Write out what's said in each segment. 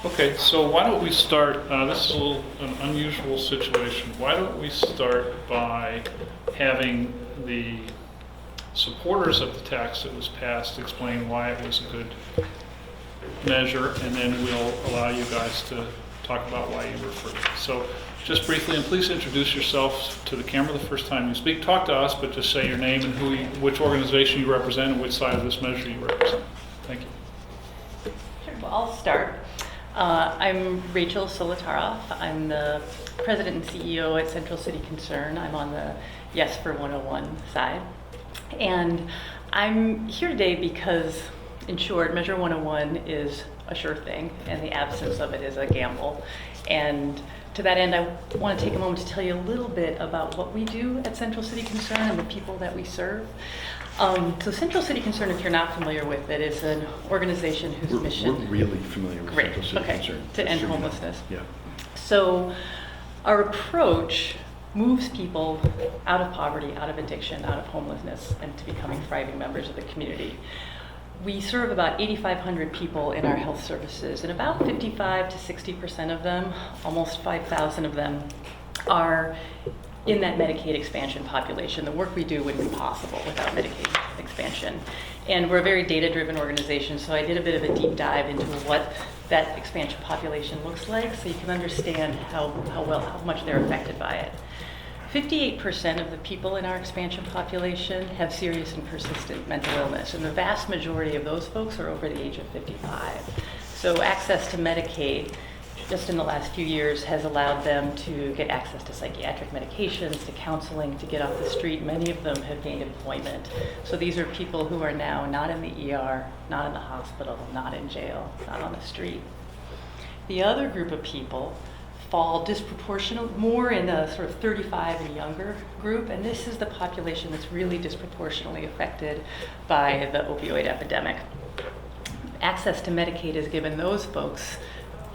Okay, so why don't we start, this is an unusual situation. Why don't we start by having the supporters of the tax that was passed explain why it was a good measure, and then we'll allow you guys to talk about why you were for it. So just briefly, and please introduce yourself to the camera the first time you speak. Talk to us, but just say your name and which organization you represent and which side of this measure you represent. Thank you. Sure, well, I'll start. I'm Rachel Solitaroff. I'm the president and CEO at Central City Concern. I'm on the Yes for 101 side. And I'm here today because, in short, Measure 101 is a sure thing, and the absence of it is a gamble. And to that end, I want to take a moment to tell you a little bit about what we do at Central City Concern and the people that we serve. So Central City Concern, if you're not familiar with it, is an organization whose mission... We're really familiar with Central City Concern. To end homelessness. Yeah. So our approach moves people out of poverty, out of addiction, out of homelessness, and to becoming thriving members of the community. We serve about 8,500 people in our health services, and about 55 to 60% of them, almost 5,000 of them, are in that Medicaid expansion population. The work we do wouldn't be possible without Medicaid expansion. And we're a very data-driven organization, so I did a bit of a deep dive into what that expansion population looks like, so you can understand how much they're affected by it. 58% of the people in our expansion population have serious and persistent mental illness, and the vast majority of those folks are over the age of 55. So access to Medicaid, just in the last few years, has allowed them to get access to psychiatric medications, to counseling, to get off the street. Many of them have gained employment. So these are people who are now not in the ER, not in the hospital, not in jail, not on the street. The other group of people fall disproportionately more in the sort of 35 and younger group, and this is the population that's really disproportionately affected by the opioid epidemic. Access to Medicaid has given those folks,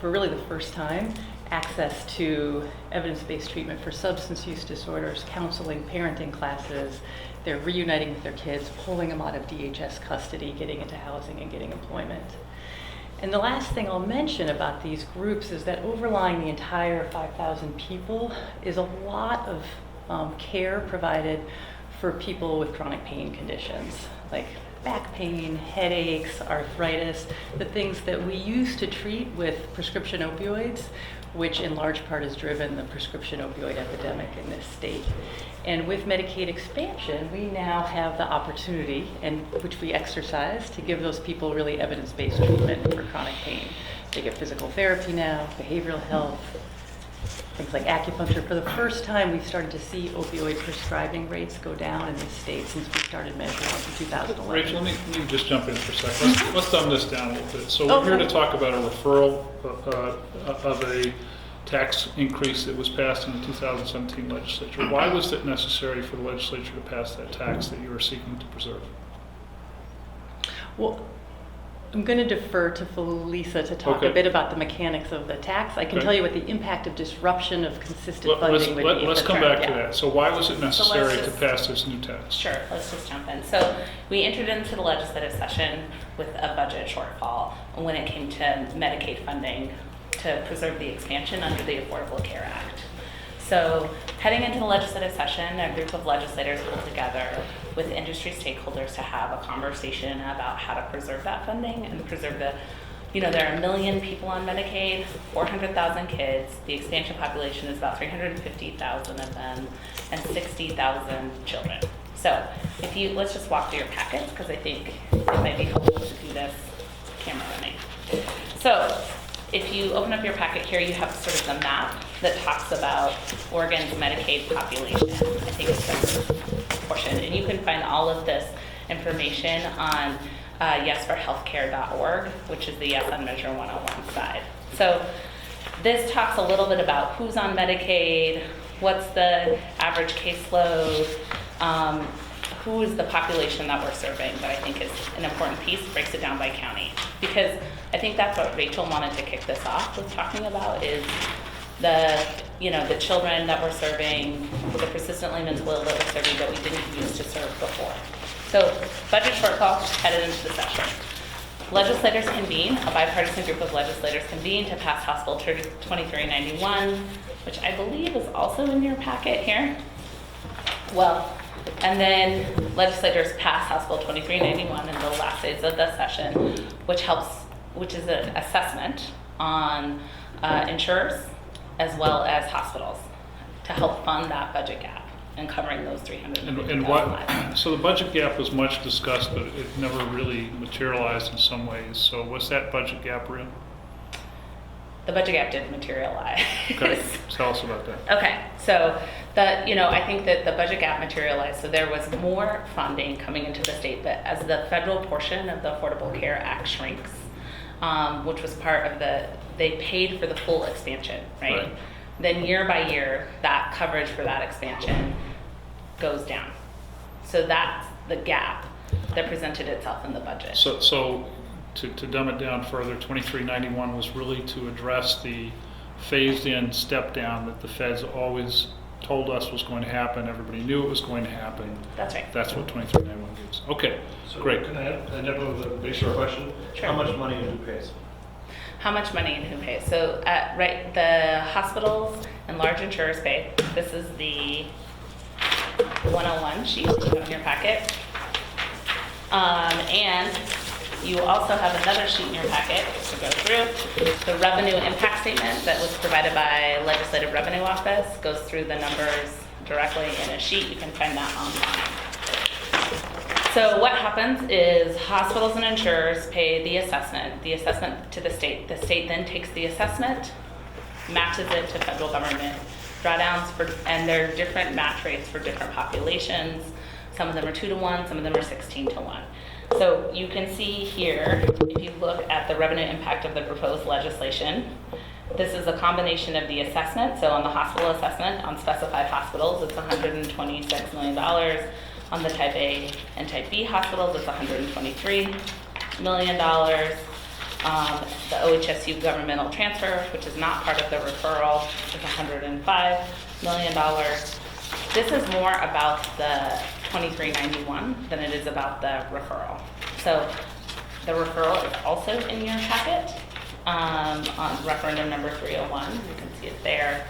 for really the first time, access to evidence-based treatment for substance use disorders, counseling, parenting classes. They're reuniting with their kids, pulling them out of DHS custody, getting into housing and getting employment. And the last thing I'll mention about these groups is that overlying the entire 5,000 people is a lot of care provided for people with chronic pain conditions, like back pain, headaches, arthritis, the things that we used to treat with prescription opioids, which in large part has driven the prescription opioid epidemic in this state. And with Medicaid expansion, we now have the opportunity, and which we exercise, to give those people really evidence-based treatment for chronic pain. They get physical therapy now, behavioral health, things like acupuncture. For the first time, we've started to see opioid prescribing rates go down in this state since we started measuring in 2011. Rachel, let me just jump in for a second. Let's dumb this down a little bit. So we're here to talk about a referral of a tax increase that was passed in the 2017 legislature. Why was it necessary for the legislature to pass that tax that you are seeking to preserve? Well, I'm going to defer to Felisa to talk a bit about the mechanics of the tax. I can tell you what the impact of disruption of consistent funding would be. Let's come back to that. So why was it necessary to pass this new tax? Sure, let's just jump in. So we entered into the legislative session with a budget shortfall when it came to Medicaid funding to preserve the expansion under the Affordable Care Act. So heading into the legislative session, a group of legislators pulled together with industry stakeholders to have a conversation about how to preserve that funding and preserve the, there are 1 million people on Medicaid, 400,000 kids, the expansion population is about 350,000 of them, and 60,000 children. So let's just walk through your packets, because I think it might be helpful to do this camera running. So if you open up your packet here, you have sort of the map that talks about Oregon's Medicaid population. I think it's the portion, and you can find all of this information on yesforhealthcare.org, which is the Yes on Measure 101 side. So this talks a little bit about who's on Medicaid, what's the average caseload, who is the population that we're serving, that I think is an important piece, breaks it down by county. Because I think that's what Rachel wanted to kick this off with talking about, is the children that we're serving, the persistently mental ill that we're serving that we didn't use to serve before. So budget shortfall headed into the session. legislators convene, a bipartisan group of legislators convene to pass House Bill 2391, which I believe is also in your packet here. Well, and then legislators pass House Bill 2391 in the last days of the session, which is an assessment on insurers as well as hospitals to help fund that budget gap and covering those 350,000 And what, lives. so the budget gap was much discussed, but it never really materialized in some ways. So what's that budget gap real? The budget gap did materialize. Okay, tell us about that. Okay, so I think that the budget gap materialized, so there was more funding coming into the state, but as the federal portion of the Affordable Care Act shrinks, which was part of they paid for the full expansion, right? Then year by year, that coverage for that expansion goes down. So that's the gap that presented itself in the budget. So to dumb it down further, 2391 was really to address the phased-in step down that the feds always told us was going to happen. Everybody knew it was going to happen. That's right. That's what 2391 gives. Okay, So great. Can I jump over the basic question? Sure. How much money and who pays? How much money and who pays? So, the hospitals and large insurers pay. This is the 101 sheet in your packet. And you also have another sheet in your packet to go through. The revenue impact statement that was provided by Legislative Revenue Office goes through the numbers directly in a sheet. You can find that online. So what happens is hospitals and insurers pay the assessment to the state. The state then takes the assessment, matches it to federal government drawdowns, and there are different match rates for different populations. Some of them are 2-to-1, some of them are 16-to-1. So you can see here, if you look at the revenue impact of the proposed legislation, this is a combination of the assessment. So on the hospital assessment, on specified hospitals, it's $126 million. On the Type A and Type B hospitals, it's $123 million. The OHSU governmental transfer, which is not part of the referral, is $105 million. This is more about the 2391 than it is about the referral. So the referral is also in your packet on referendum number 301. You can see it there.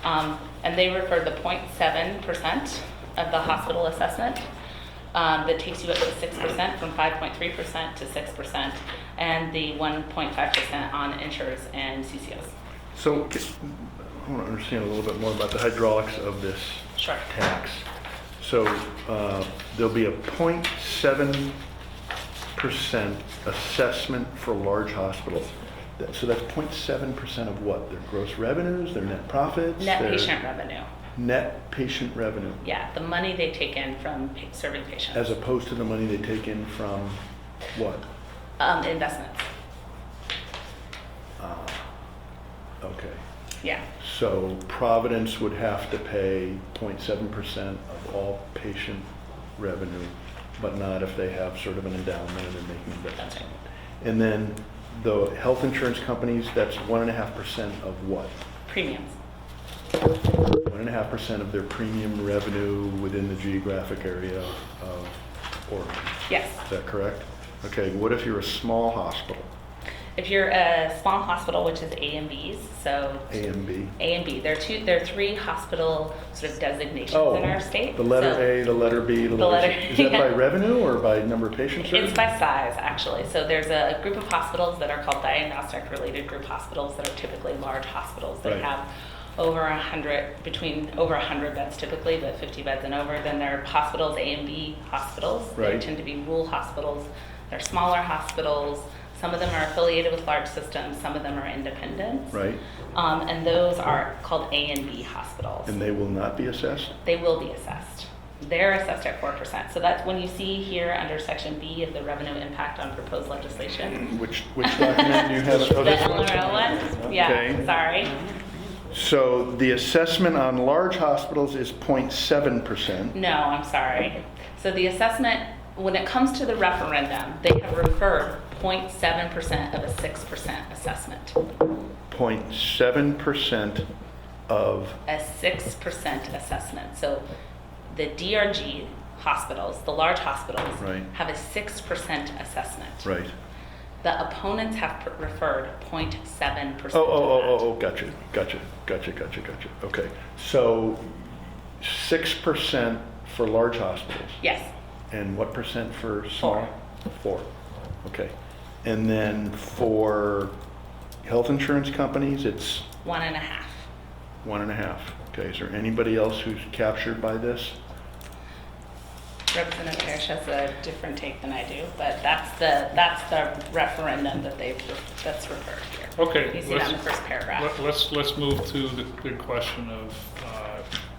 And they referred the 0.7% of the hospital assessment that takes you up to 6%, from 5.3% to 6%, and the 1.5% on insurers and CCOs. So I want to understand a little bit more about the hydraulics of this Sure. tax. So there'll be a 0.7% assessment for large hospitals. So that's 0.7% of what? Their gross revenues, their net profits? Net their patient revenue. Net patient revenue, Yeah, the money they take in from serving patients. as opposed to the money they take in from what? Investments. Okay. Yeah. So Providence would have to pay 0.7% of all patient revenue, but not if they have sort of an endowment and they're making investments. That's right. And then the health insurance companies, that's 1.5% of what? Premiums. 1.5% of their premium revenue within the geographic area of Oregon. Yes. Is that correct? Okay, what if you're a small hospital, If you're a small hospital, which is A and Bs, so A and B? A and B, there are 3 hospital sort of designations Oh, in our state. the letter So A, the letter B, the letter C. Is that by yeah. revenue or by number of patients served? It's by size, actually. So there's a group of hospitals that are called diagnostic-related group hospitals that are typically large hospitals that Right. have over 100, between over 100 beds typically, but 50 beds and over. Then there are hospitals, A and B hospitals. They Right. tend to be rural hospitals. They're smaller hospitals. Some of them are affiliated with large systems. Some of them are independent. Right, And those are called A and B hospitals. and they will not be assessed? They will be assessed. They're assessed at 4%. So that's when you see here under section B of the revenue impact on proposed legislation. Which document do you have? Oh, The this one? LRL one? Yeah, Okay. sorry. So the assessment on large hospitals is 0.7%. No, I'm sorry. So the assessment, when it comes to the referendum, they have referred 0.7% of a 6% assessment. 0.7% of, A 6% assessment. So the DRG hospitals, the large hospitals, Right. have a 6% assessment. right, The opponents have referred 0.7%. Oh, gotcha. Okay, so 6% for large hospitals, Yes, and what percent for small? 4. Okay. And then for health insurance companies, it's 1.5. 1.5. Okay, is there anybody else who's captured by this? Representative Parrish has a different take than I do, but that's the referendum that's referred here. Okay, You see that in the first paragraph. let's move to the big question of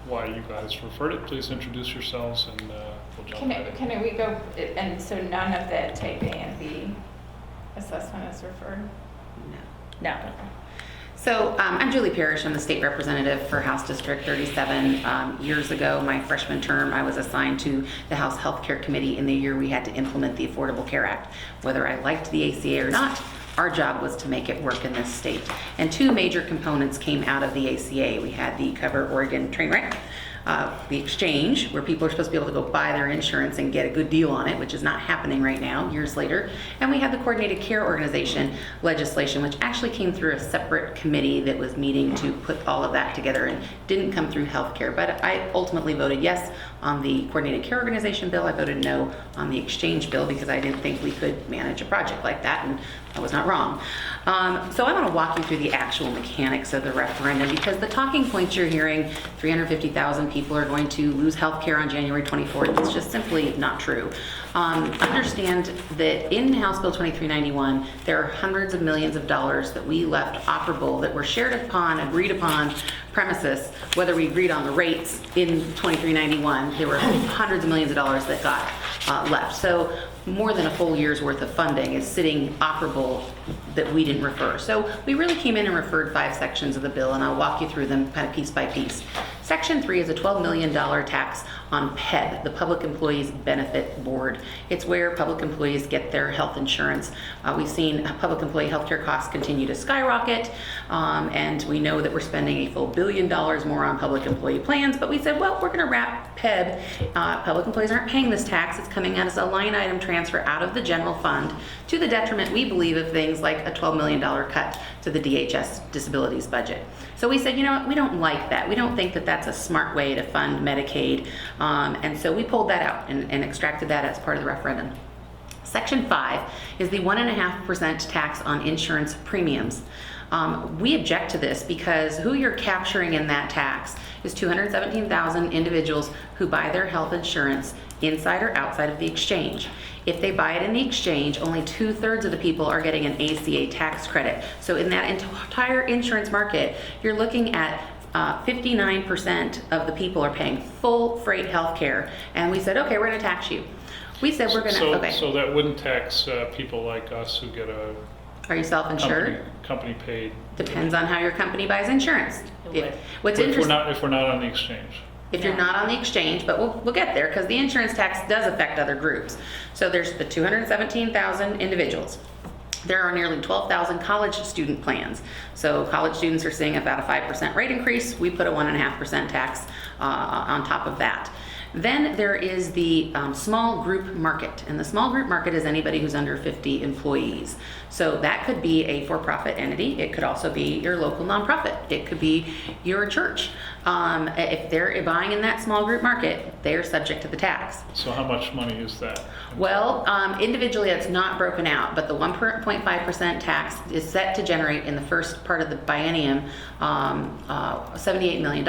why you guys referred it. Please introduce yourselves and we'll jump right in. Can we go, and so none of the type A and B assessment is referred? No. So I'm Julie Parrish. I'm the state representative for House District 37. Years ago, my freshman term, I was assigned to the House Healthcare Committee in the year we had to implement the Affordable Care Act. Whether I liked the ACA or not, our job was to make it work in this state. And 2 major components came out of the ACA. We had the Cover Oregon train wreck, the exchange, where people are supposed to be able to go buy their insurance and get a good deal on it, which is not happening right now, years later. And we had the Coordinated Care Organization legislation, which actually came through a separate committee that was meeting to put all of that together and didn't come through healthcare. But I ultimately voted yes on the Coordinated Care Organization bill. I voted no on the exchange bill because I didn't think we could manage a project like that, and I was not wrong. So I want to walk you through the actual mechanics of the referendum, because the talking points you're hearing, 350,000 people are going to lose health care on January 24th, it's just simply not true. Understand that in House Bill 2391, there are hundreds of millions of dollars that we left operable, that were shared upon, agreed upon premises, whether we agreed on the rates in 2391, there were hundreds of millions of dollars that got left. So more than a full year's worth of funding is sitting operable that we didn't refer. So we really came in and referred 5 sections of the bill, and I'll walk you through them kind of piece by piece. Section 3 is a $12 million tax on PEB, the Public Employees Benefit Board. It's where public employees get their health insurance. We've seen public employee healthcare costs continue to skyrocket, and we know that we're spending a full $1 billion more on public employee plans, but we said, well, we're gonna wrap PEB. Public employees aren't paying this tax. It's coming out as a line item transfer out of the general fund, to the detriment, we believe, of things like a $12 million cut to the DHS disabilities budget. So we said, you know what, we don't like that. We don't think that that's a smart way to fund Medicaid. And so we pulled that out and extracted that as part of the referendum. Section 5 is the 1.5% tax on insurance premiums. We object to this because who you're capturing in that tax is 217,000 individuals who buy their health insurance inside or outside of the exchange. If they buy it in the exchange, only 2/3 of the people are getting an ACA tax credit. So in that entire insurance market, you're looking at 59% of the people are paying full freight health care. And we said, okay, we're gonna tax you. We said we're gonna, okay. So that wouldn't tax people like us who get a Are you self-insured? company paid. Depends on how your company buys insurance. It would. What's If interesting, we're not on the exchange. if you're not on the exchange, but we'll get there, because the insurance tax does affect other groups. So there's the 217,000 individuals. There are nearly 12,000 college student plans. So college students are seeing about a 5% rate increase. We put a 1.5% tax on top of that. Then there is the small group market, and the small group market is anybody who's under 50 employees. So that could be a for-profit entity. It could also be your local nonprofit. It could be your church. If they're buying in that small group market, they're subject to the tax. So how much money is that? Well, individually it's not broken out, but the 1.5% tax is set to generate in the first part of the biennium $78 million.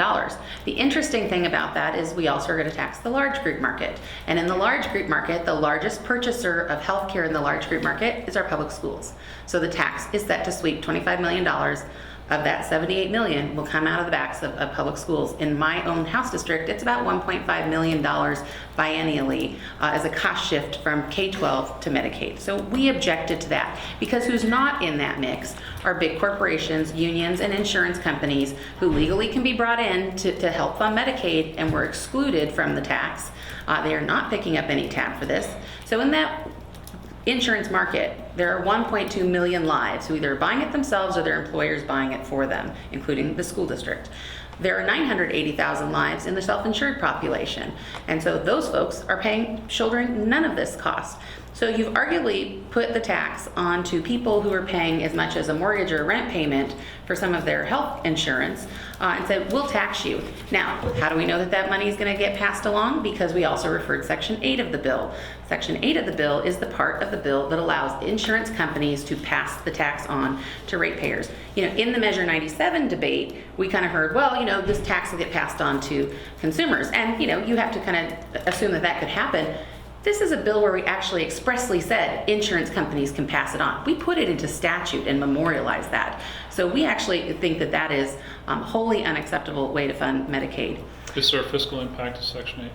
The interesting thing about that is we also are going to tax the large group market. And in the large group market, the largest purchaser of healthcare in the large group market is our public schools. So the tax is set to sweep $25 million. Of that, $78 million will come out of the backs of public schools. In my own House district, it's about $1.5 million biennially as a cost shift from K-12 to Medicaid. So we objected to that, because who's not in that mix are big corporations, unions, and insurance companies who legally can be brought in to help fund Medicaid and were excluded from the tax. They are not picking up any tab for this. So in that insurance market, there are 1.2 million lives who either are buying it themselves or their employers buying it for them, including the school district. There are 980,000 lives in the self-insured population. And so those folks are shouldering none of this cost. So you've arguably put the tax onto people who are paying as much as a mortgage or a rent payment for some of their health insurance and said, we'll tax you. Now, how do we know that that money is going to get passed along? Because we also referred Section 8 of the bill. Section 8 of the bill is the part of the bill that allows insurance companies to pass the tax on to ratepayers. You know, in the Measure 97 debate, we kind of heard, well, you know, this tax will get passed on to consumers. And, you know, you have to kind of assume that that could happen. This is a bill where we actually expressly said insurance companies can pass it on. We put it into statute and memorialized that. So we actually think that that is wholly unacceptable way to fund Medicaid. Is there a fiscal impact to Section 8?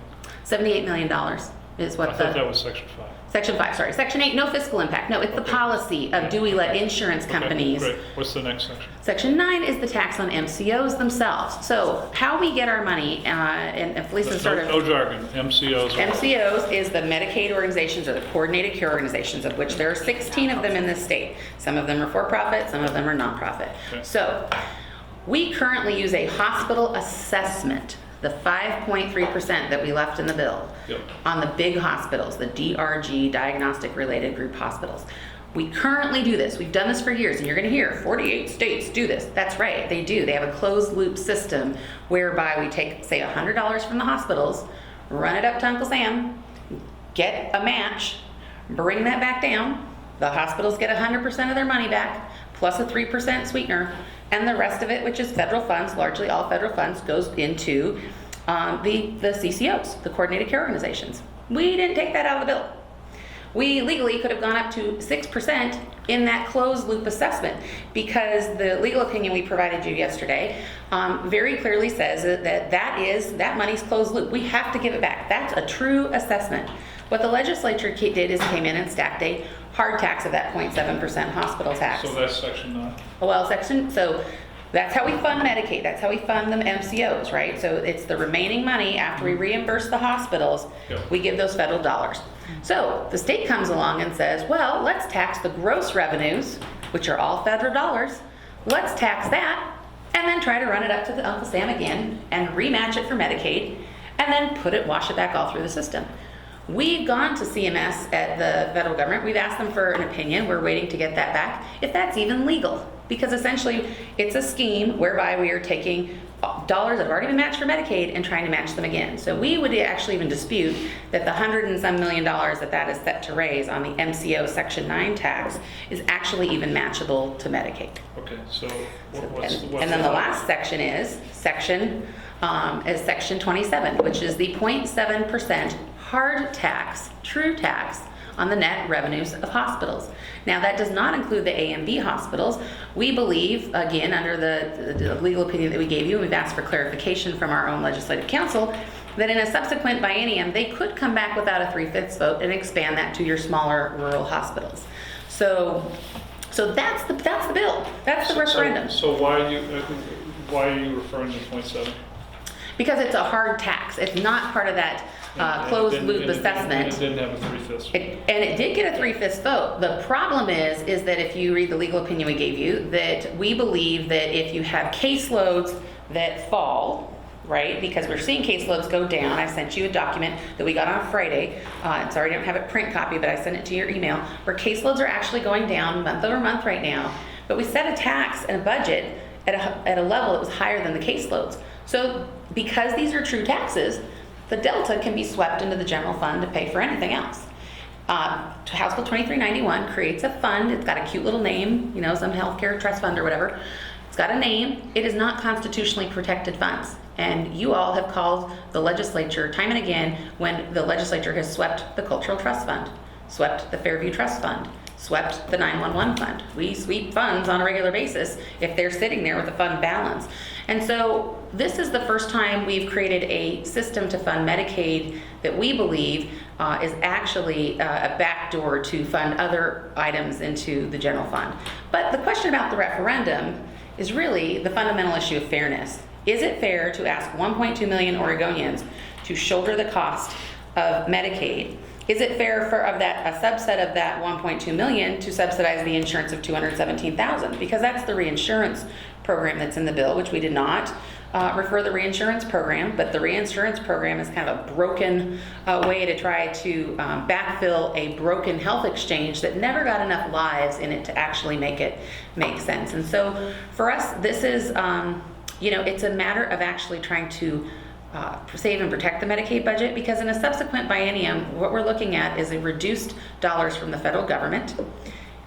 $78 million is what I thought that was Section 5. Section 5, sorry. Section 8, no fiscal impact. No, it's the Okay. policy of do we let insurance companies. Okay, great. What's the next section? Section 9 is the tax on MCOs themselves. So how we get our money, and Felicia's sort of... No jargon, MCOs. MCOs is the Medicaid organizations or the coordinated care organizations, of which there are 16 of them in this state. Some of them are for-profit, some of them are nonprofit. Okay. So we currently use a hospital assessment, the 5.3% that we left in the bill, Yep. on the big hospitals, the DRG, diagnostic related group hospitals. We currently do this. We've done this for years, and you're going to hear 48 states do this. That's right, they do. They have a closed loop system whereby we take, say, $100 from the hospitals, run it up to Uncle Sam, get a match, bring that back down. The hospitals get 100% of their money back, plus a 3% sweetener, and the rest of it, which is federal funds, largely all federal funds, goes into the CCOs, the coordinated care organizations. We didn't take that out of the bill. We legally could have gone up to 6% in that closed loop assessment because the legal opinion we provided you yesterday very clearly says that money's closed loop. We have to give it back. That's a true assessment. What the legislature did is came in and stacked a hard tax of that 0.7% hospital tax. So that's Section 9. So that's how we fund Medicaid. That's how we fund the MCOs, right? So it's the remaining money after we reimburse the hospitals, Yep. we give those federal dollars. So the state comes along and says, well, let's tax the gross revenues, which are all federal dollars. Let's tax that and then try to run it up to the Uncle Sam again and rematch it for Medicaid and then wash it back all through the system. We've gone to CMS at the federal government. We've asked them for an opinion. We're waiting to get that back, if that's even legal. Because essentially, it's a scheme whereby we are taking dollars that have already been matched for Medicaid and trying to match them again. So we would actually even dispute that the $100 and some million that is set to raise on the MCO Section 9 tax is actually even matchable to Medicaid. Okay, so what's And then the last section is Section 27, which is the 0.7% hard tax, true tax, on the net revenues of hospitals. Now, that does not include the A and B hospitals. We believe, again, under the legal opinion that we gave you, and we've asked for clarification from our own legislative counsel, that in a subsequent biennium, they could come back without a 3/5 vote and expand that to your smaller rural hospitals. So that's the bill. That's the referendum. So why are you referring to 0.7? Because it's a hard tax. It's not part of that closed loop assessment. It didn't have a 3/5. And it did get a 3/5 vote. The problem is that if you read the legal opinion we gave you, that we believe that if you have caseloads that fall, right, because we're seeing caseloads go down. I sent you a document that we got on Friday. Sorry, I don't have a print copy, but I sent it to your email, where caseloads are actually going down month over month right now. But we set a tax and a budget at a level that was higher than the caseloads. So because these are true taxes, the delta can be swept into the general fund to pay for anything else. House Bill 2391 creates a fund. It's got a cute little name, some healthcare trust fund or whatever. It's got a name. It is not constitutionally protected funds. And you all have called the legislature time and again when the legislature has swept the Cultural Trust Fund, swept the Fairview Trust Fund, swept the 911 fund. We sweep funds on a regular basis if they're sitting there with a fund balance. And so this is the first time we've created a system to fund Medicaid that we believe is actually a backdoor to fund other items into the general fund. But the question about the referendum is really the fundamental issue of fairness. Is it fair to ask 1.2 million Oregonians to shoulder the cost of Medicaid Is it fair for of that, a subset of that 1.2 million to subsidize the insurance of 217,000? Because that's the reinsurance program that's in the bill, which we did not refer the reinsurance program, but the reinsurance program is kind of a broken way to try to backfill a broken health exchange that never got enough lives in it to actually make it make sense. And so for us, this is, it's a matter of actually trying to save and protect the Medicaid budget, because in a subsequent biennium, what we're looking at is a reduced dollars from the federal government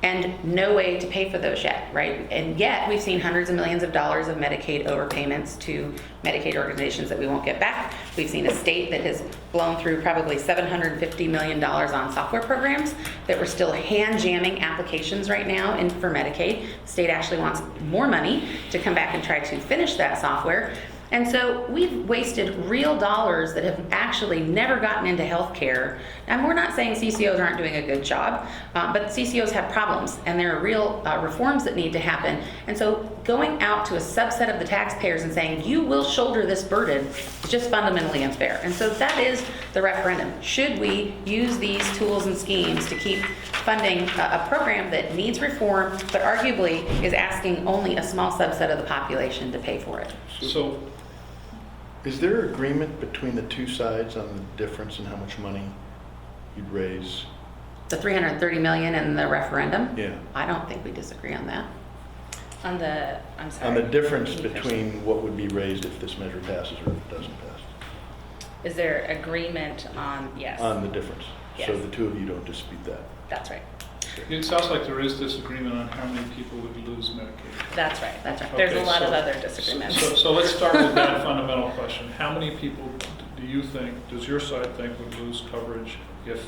and no way to pay for those yet, right? And yet we've seen hundreds of millions of dollars of Medicaid overpayments to Medicaid organizations that we won't get back. We've seen a state that has blown through probably $750 million on software programs that we're still hand jamming applications right now in for Medicaid. The state actually wants more money to come back and try to finish that software. And so we've wasted real dollars that have actually never gotten into healthcare. And we're not saying CCOs aren't doing a good job, but CCOs have problems and there are real reforms that need to happen. And so going out to a subset of the taxpayers and saying, you will shoulder this burden, is just fundamentally unfair. And so that is the referendum. Should we use these tools and schemes to keep funding a program that needs reform, but arguably is asking only a small subset of the population to pay for it? So, Is there agreement between the two sides on the difference in how much money you'd raise? The 330 million and the referendum? Yeah. I don't think we disagree on that. I'm sorry. On the difference Can you finish? between what would be raised if this measure passes or if it doesn't pass? Is there agreement on, yes, On the difference. So Yes. the two of you don't dispute that. that's right. it sounds like there is disagreement on how many people would lose Medicaid. That's right. That's right. There's a Okay, lot of so- other disagreements. So let's start with that fundamental question. How many people do you think, does your side think would lose coverage if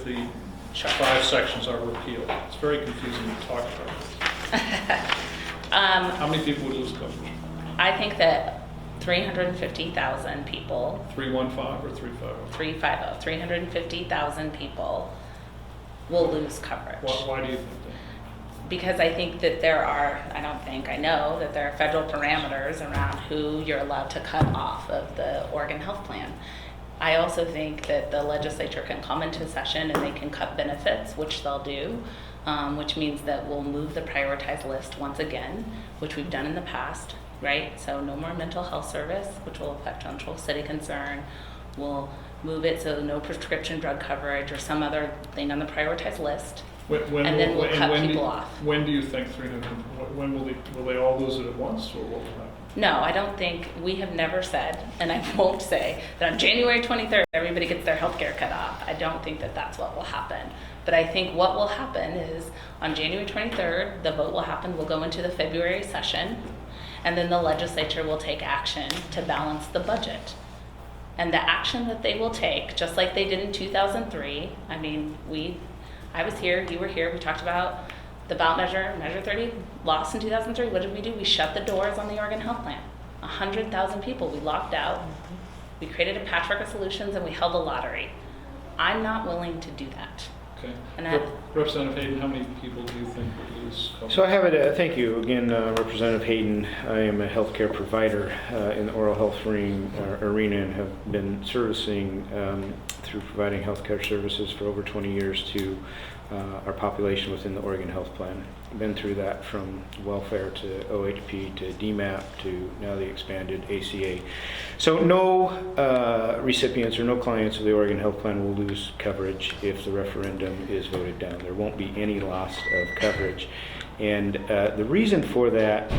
the 5 sections are repealed? It's very confusing to talk about this. How many people would lose coverage? I think that 350,000 people, 315 or 350? 350,000 people will lose coverage. Why do you think that? Because I think that I know that there are federal parameters around who you're allowed to cut off of the Oregon Health Plan. I also think that the legislature can come into session and they can cut benefits, which they'll do, which means that we'll move the prioritized list once again, which we've done in the past, right? So no more mental health service, which will affect central city concern. We'll move it so no prescription drug coverage or some other thing on the prioritized list. And then we'll cut people off. When do you think 300, when will they all lose it at once, or what will happen? No, I don't think, we have never said, and I won't say, that on January 23rd, everybody gets their health care cut off. I don't think that that's what will happen. But I think what will happen is, on January 23rd, the vote will happen, we'll go into the February session, and then the legislature will take action to balance the budget. And the action that they will take, just like they did in 2003, I was here, you were here, we talked about the ballot measure 30, lost in 2003. What did we do? We shut the doors on the Oregon Health Plan. 100,000 people we locked out. We created a patchwork of solutions and we held a lottery. I'm not willing to do that. Okay. And Representative Hayden, how many people do you think would lose coverage? So I have it, thank you again, Representative Hayden. I am a healthcare provider in the oral health arena and have been servicing through providing healthcare services for over 20 years to our population within the Oregon Health Plan. Been through that from welfare to OHP to DMAP to now the expanded ACA. So no recipients or no clients of the Oregon Health Plan will lose coverage if the referendum is voted down. There won't be any loss of coverage. And the reason for that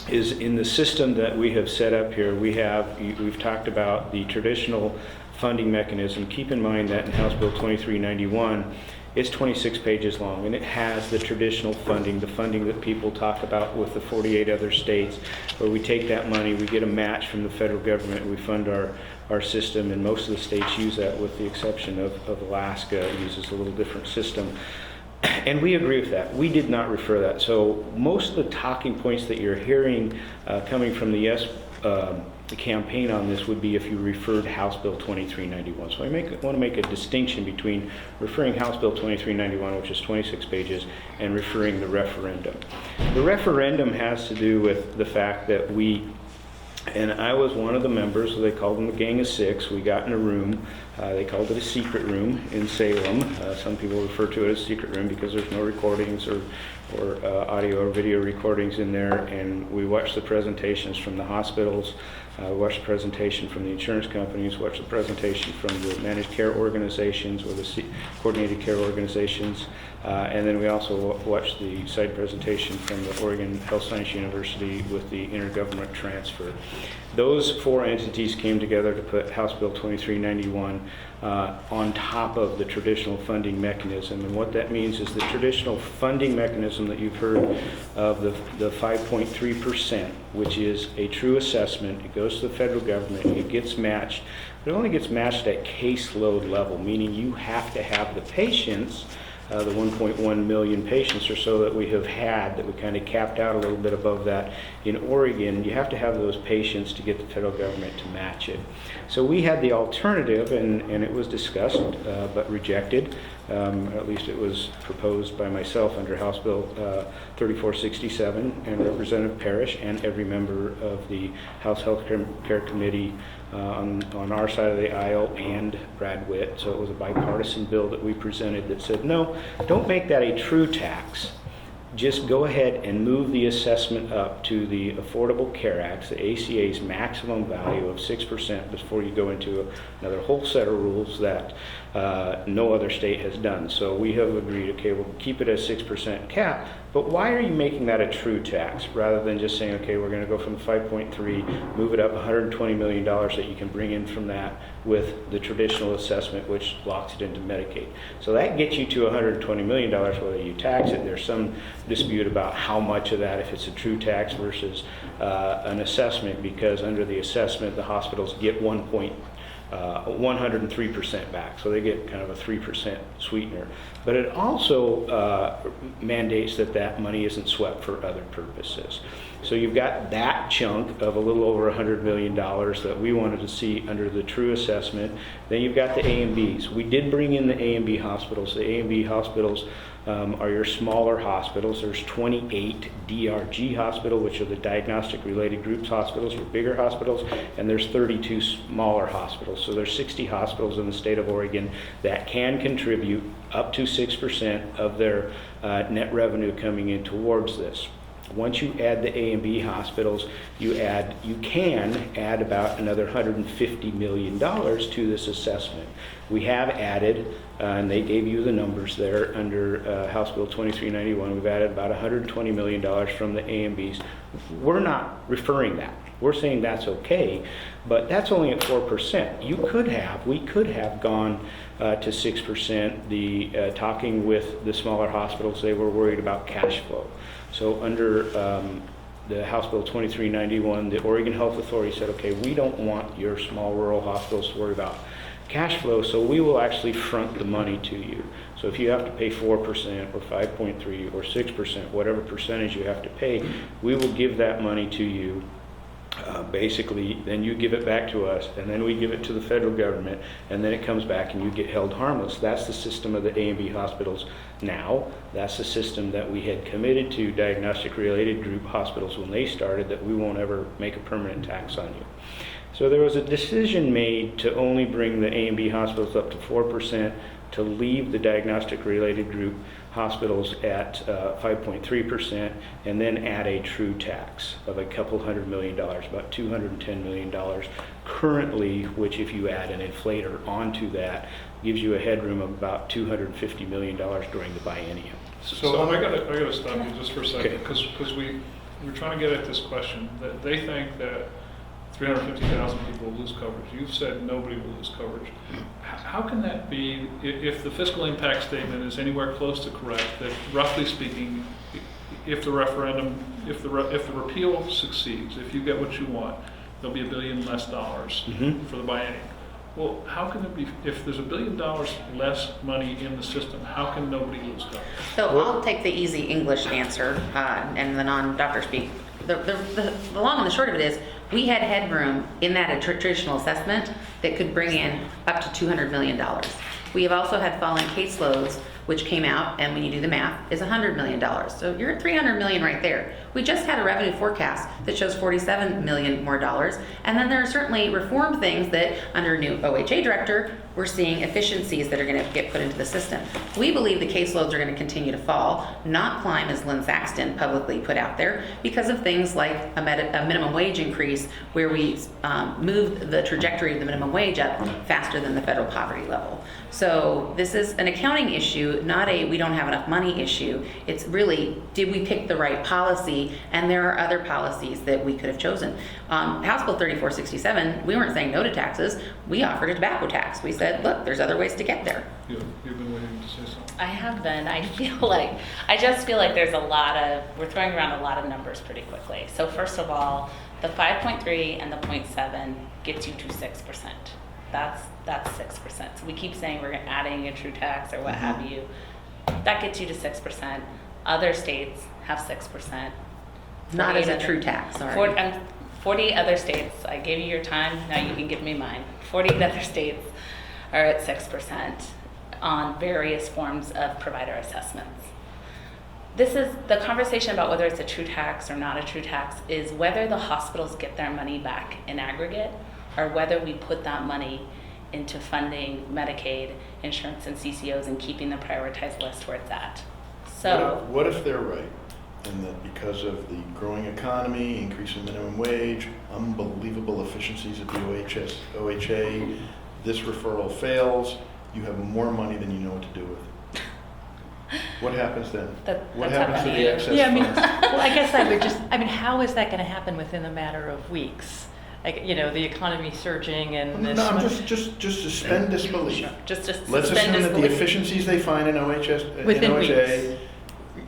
is in the system that we have set up here, we've talked about the traditional funding mechanism. Keep in mind that in House Bill 2391, it's 26 pages long, and it has the traditional funding, the funding that people talk about with the 48 other states, where we take that money, we get a match from the federal government, and we fund our system, and most of the states use that with the exception of Alaska. It uses a little different system. And we agree with that. We did not refer that. So most of the talking points that you're hearing coming from the yes the campaign on this would be if you referred House Bill 2391. So I want to make a distinction between referring House Bill 2391, which is 26 pages, and referring the referendum. The referendum has to do with the fact that and I was one of the members, they called them the Gang of Six. We got in a room They called it a secret room in Salem. Some people refer to it as secret room because there's no recordings or audio or video recordings in there. And we watched the presentations from the hospitals, watched the presentation from the insurance companies, watched the presentation from the managed care organizations or the coordinated care organizations. And then we also watched the side presentation from the Oregon Health Science University with the intergovernment transfer. Those four entities came together to put House Bill 2391 on top of the traditional funding mechanism. And what that means is the traditional funding mechanism that you've heard of the 5.3%, which is a true assessment. It goes to the federal government. It gets matched. But it only gets matched at caseload level, meaning you have to have the patients, the 1.1 million patients or so that we have had, that we kind of capped out a little bit above that in Oregon. You have to have those patients to get the federal government to match it. So we had the alternative, and it was discussed but rejected. At least it was proposed by myself under House Bill 3467 and Representative Parrish and every member of the House Health Care Committee on our side of the aisle, and Brad Witt. So it was a bipartisan bill that we presented that said, no, don't make that a true tax. Just go ahead and move the assessment up to the Affordable Care Act, the ACA's maximum value of 6% before you go into another whole set of rules that no other state has done. So we have agreed, okay, we'll keep it as 6% cap, but why are you making that a true tax rather than just saying, okay, we're going to go from 5.3, move it up $120 million that you can bring in from that with the traditional assessment, which locks it into Medicaid. So that gets you to $120 million, whether you tax it. There's some dispute about how much of that, if it's a true tax versus an assessment, because under the assessment, the hospitals get 103% back, so they get kind of a 3% sweetener. But it also mandates that that money isn't swept for other purposes. So you've got that chunk of a little over $100 million that we wanted to see under the true assessment. Then you've got the A and Bs. We did bring in the A and B hospitals. The A and B hospitals are your smaller hospitals. There's 28 DRG hospital, which are the diagnostic related groups hospitals, your bigger hospitals, and there's 32 smaller hospitals. So there's 60 hospitals in the state of Oregon that can contribute up to 6% of their net revenue coming in towards this. Once you add the A and B hospitals, you can add about another $150 million to this assessment. We have added, and they gave you the numbers there under House Bill 2391, we've added about $120 million from the A and Bs. We're not referring that. We're saying that's okay, but that's only at 4%. We could have gone to 6%. Talking with the smaller hospitals, they were worried about cash flow. So under the House Bill 2391, the Oregon Health Authority said, okay, we don't want your small rural hospitals to worry about cash flow, so we will actually front the money to you. So if you have to pay 4% or 5.3 or 6%, whatever percentage you have to pay, we will give that money to you. Basically, then you give it back to us, and then we give it to the federal government, and then it comes back and you get held harmless. That's the system of the A and B hospitals now. That's the system that we had committed to diagnostic related group hospitals when they started, that we won't ever make a permanent tax on you. So there was a decision made to only bring the A and B hospitals up to 4%, to leave the diagnostic related group hospitals at 5.3%, and then add a true tax of a couple $100 million, about $210 million currently, which if you add an inflator onto that, gives you a headroom of about $250 million during the biennium. So I gotta stop you just for a second, because we're trying to get at this question. That they think that 350,000 people will lose coverage. You've said nobody will lose coverage. How can that be if the fiscal impact statement is anywhere close to correct, that roughly speaking, if the repeal succeeds, if you get what you want, there'll be $1 billion less for the biennium. Well, how can it be, if there's $1 billion less money in the system, how can nobody lose coverage? So I'll take the easy English answer and the non-doctor speak. The long and the short of it is, we had headroom in that traditional assessment that could bring in up to $200 million. We have also had falling caseloads, which came out, and when you do the math, is $100 million. So you're at $300 million right there. We just had a revenue forecast that shows $47 million more dollars. And then there are certainly reform things that under new OHA director, we're seeing efficiencies that are going to get put into the system. We believe the caseloads are going to continue to fall, not climb as Lynn Saxton publicly put out there, because of things like a minimum wage increase, where we moved the trajectory of the minimum wage up faster than the federal poverty level. So this is an accounting issue, not a we don't have enough money issue. It's really, did we pick the right policy? And there are other policies that we could have chosen. House Bill 3467, we weren't saying no to taxes. We offered a tobacco tax. We said, look, there's other ways to get there. You've been waiting to say something. I have been. I just feel like we're throwing around a lot of numbers pretty quickly. So first of all, the 5.3 and the 0.7 gets you to 6%. That's 6%. So we keep saying we're adding a true tax or what have you. That gets you to 6%. Other states have 6%. Not as a 48 true tax, sorry. 40 other states, I gave you your time, now you can give me mine. 40 other states are at 6% on various forms of provider assessments. This is the conversation about whether it's a true tax or not a true tax, is whether the hospitals get their money back in aggregate, or whether we put that money into funding Medicaid, insurance, and CCOs and keeping the prioritized list where it's at. So What if they're right? And that because of the growing economy, increasing minimum wage, unbelievable efficiencies at the OHA, this referral fails, you have more money than you know what to do with. What happens then? What that's happens to up the you. excess Yeah, funds? well, I guess how is that going to happen within a matter of weeks? Like, the economy surging and this. No, I'm just suspend disbelief. Sure. Just Let's suspend assume that the disbelief. efficiencies they find in OHA, Within weeks.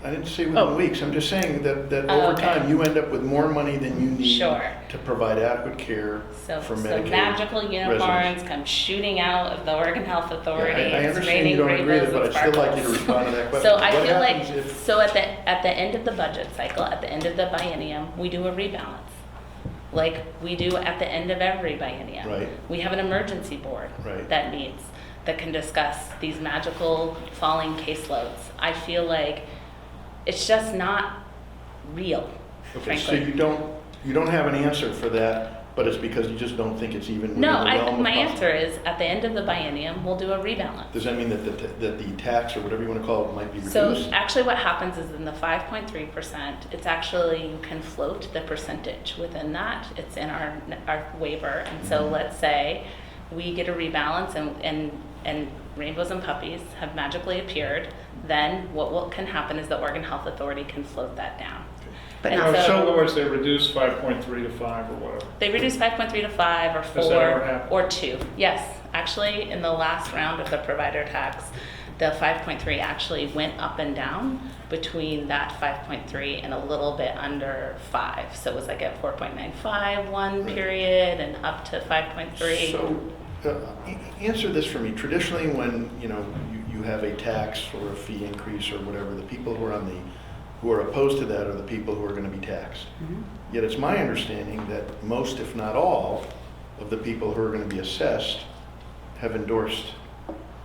I didn't say within Oh. weeks, I'm just saying that Oh, over okay. time, you end up with more money than you need Sure. to provide adequate care So for Medicaid magical unicorns residents. come shooting out of the Oregon Health Authority. Yeah, I It's understand raining you don't agree with rainbows it, but I'd and still like you to sparkles. respond to that question. So I What feel like, happens if- so at the end of the budget cycle, at the end of the biennium, we do a rebalance. Like we do at the end of every biennium. Right. We have an emergency board Right. that meets, that can discuss these magical falling caseloads. I feel like it's just not real, Okay, so frankly. you don't have an answer for that, but it's because you just don't think it's even within the No, realm of my possible. answer is, at the end of the biennium, we'll do a rebalance. Does that mean that the tax or whatever you want to call it might be So reduced? actually what happens is in the 5.3%, it's actually, you can float the percentage within that. It's in our waiver. And so let's say we get a rebalance and rainbows and puppies have magically appeared, then what can happen is the Oregon Health Authority can float that down. But And not, So in other words, they reduce 5.3 to 5 or whatever. They reduce 5.3 to 5 or Has that ever 4 happened? or 2. Yes, actually, in the last round of the provider tax, the 5.3 actually went up and down between that 5.3 and a little bit under 5. So it was like at 4.95 one Right. period and up to 5.3. So, answer this for me. Traditionally, when you have a tax or a fee increase or whatever, the people who are opposed to that are the people who are going to be taxed. Yet it's my understanding that most, if not all, of the people who are going to be assessed have endorsed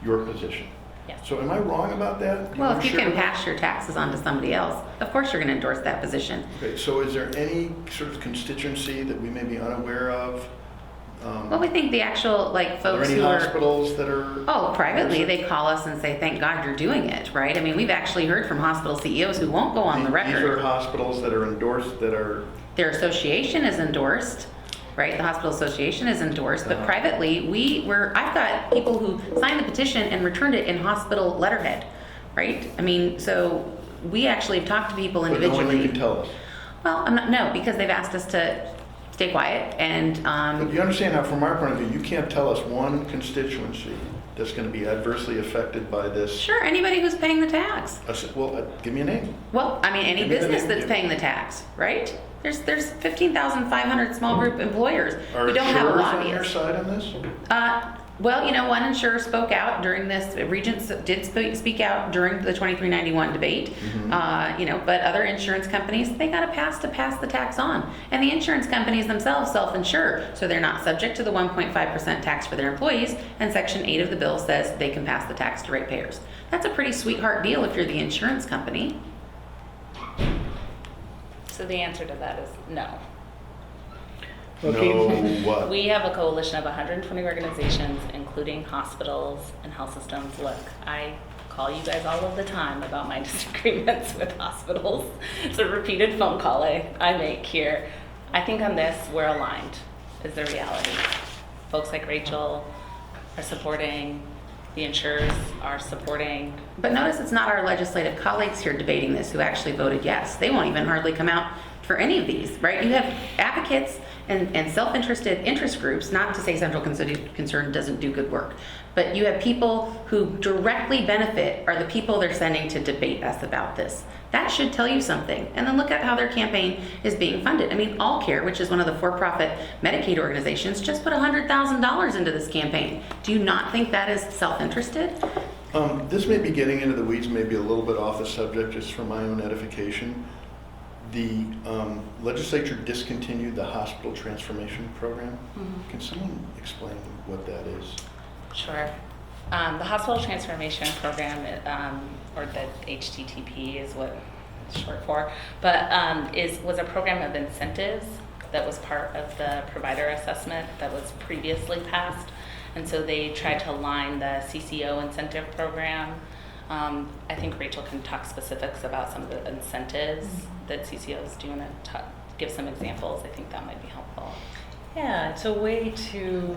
your position. Yes. So am I wrong about that? Do well, wanna if you share can with us? pass your taxes on to somebody else, of course you're going to endorse that position. Okay, so is there any sort of constituency that we may be unaware of? Well, we think the actual, like, Are folks there any who are... hospitals that are? Oh, privately, they call us and say, thank God you're doing it, right? I mean, we've actually heard from hospital CEOs who won't go on the These are record. hospitals that are endorsed, that are, Their association is endorsed, right? The hospital association is endorsed, but privately, I've got people who signed the petition and returned it in hospital letterhead, right? I mean, so we actually have talked to people but no individually. one can tell us. Well, no, because they've asked us to stay quiet and, But you understand how, from our point of view, you can't tell us one constituency that's going to be adversely affected by this. sure, anybody who's paying the tax. Well, give me a name. Well, I mean, any Give me the business name, that's give- paying the tax, right? There's 15,500 small group employers Are who don't have a insurers on your lobbyist. side on this? Well, one insurer spoke out during this, Regents did speak out during the 2391 debate, but other insurance companies, they got to pass the tax on. And the insurance companies themselves self-insure, so they're not subject to the 1.5% tax for their employees, and Section 8 of the bill says they can pass the tax to ratepayers. That's a pretty sweetheart deal if you're the insurance company. So the answer to that is no. Okay. No, what? We have a coalition of 120 organizations, including hospitals and health systems. Look, I call you guys all of the time about my disagreements with hospitals. It's a repeated phone call I make here. I think on this, we're aligned, is the reality. Folks like Rachel are supporting, the insurers are supporting. But notice it's not our legislative colleagues here debating this who actually voted yes. They won't even hardly come out for any of these, right? You have advocates and self-interested interest groups, not to say Central Concern doesn't do good work, but you have people who directly benefit are the people they're sending to debate us about this. That should tell you something. And then look at how their campaign is being funded. I mean, All Care, which is one of the for-profit Medicaid organizations, just put $100,000 into this campaign. Do you not think that is self-interested? This may be getting into the weeds, maybe a little bit off the subject, just for my own edification. The legislature discontinued the hospital transformation program. Can someone explain what that is? Sure. The Hospital Transformation Program, or the HTTP is what it's short for, but was a program of incentives that was part of the provider assessment that was previously passed. And so they tried to align the CCO incentive program. I think Rachel can talk specifics about some of the incentives that CCOs do and give some examples. I think that might be helpful. Yeah, it's a way to,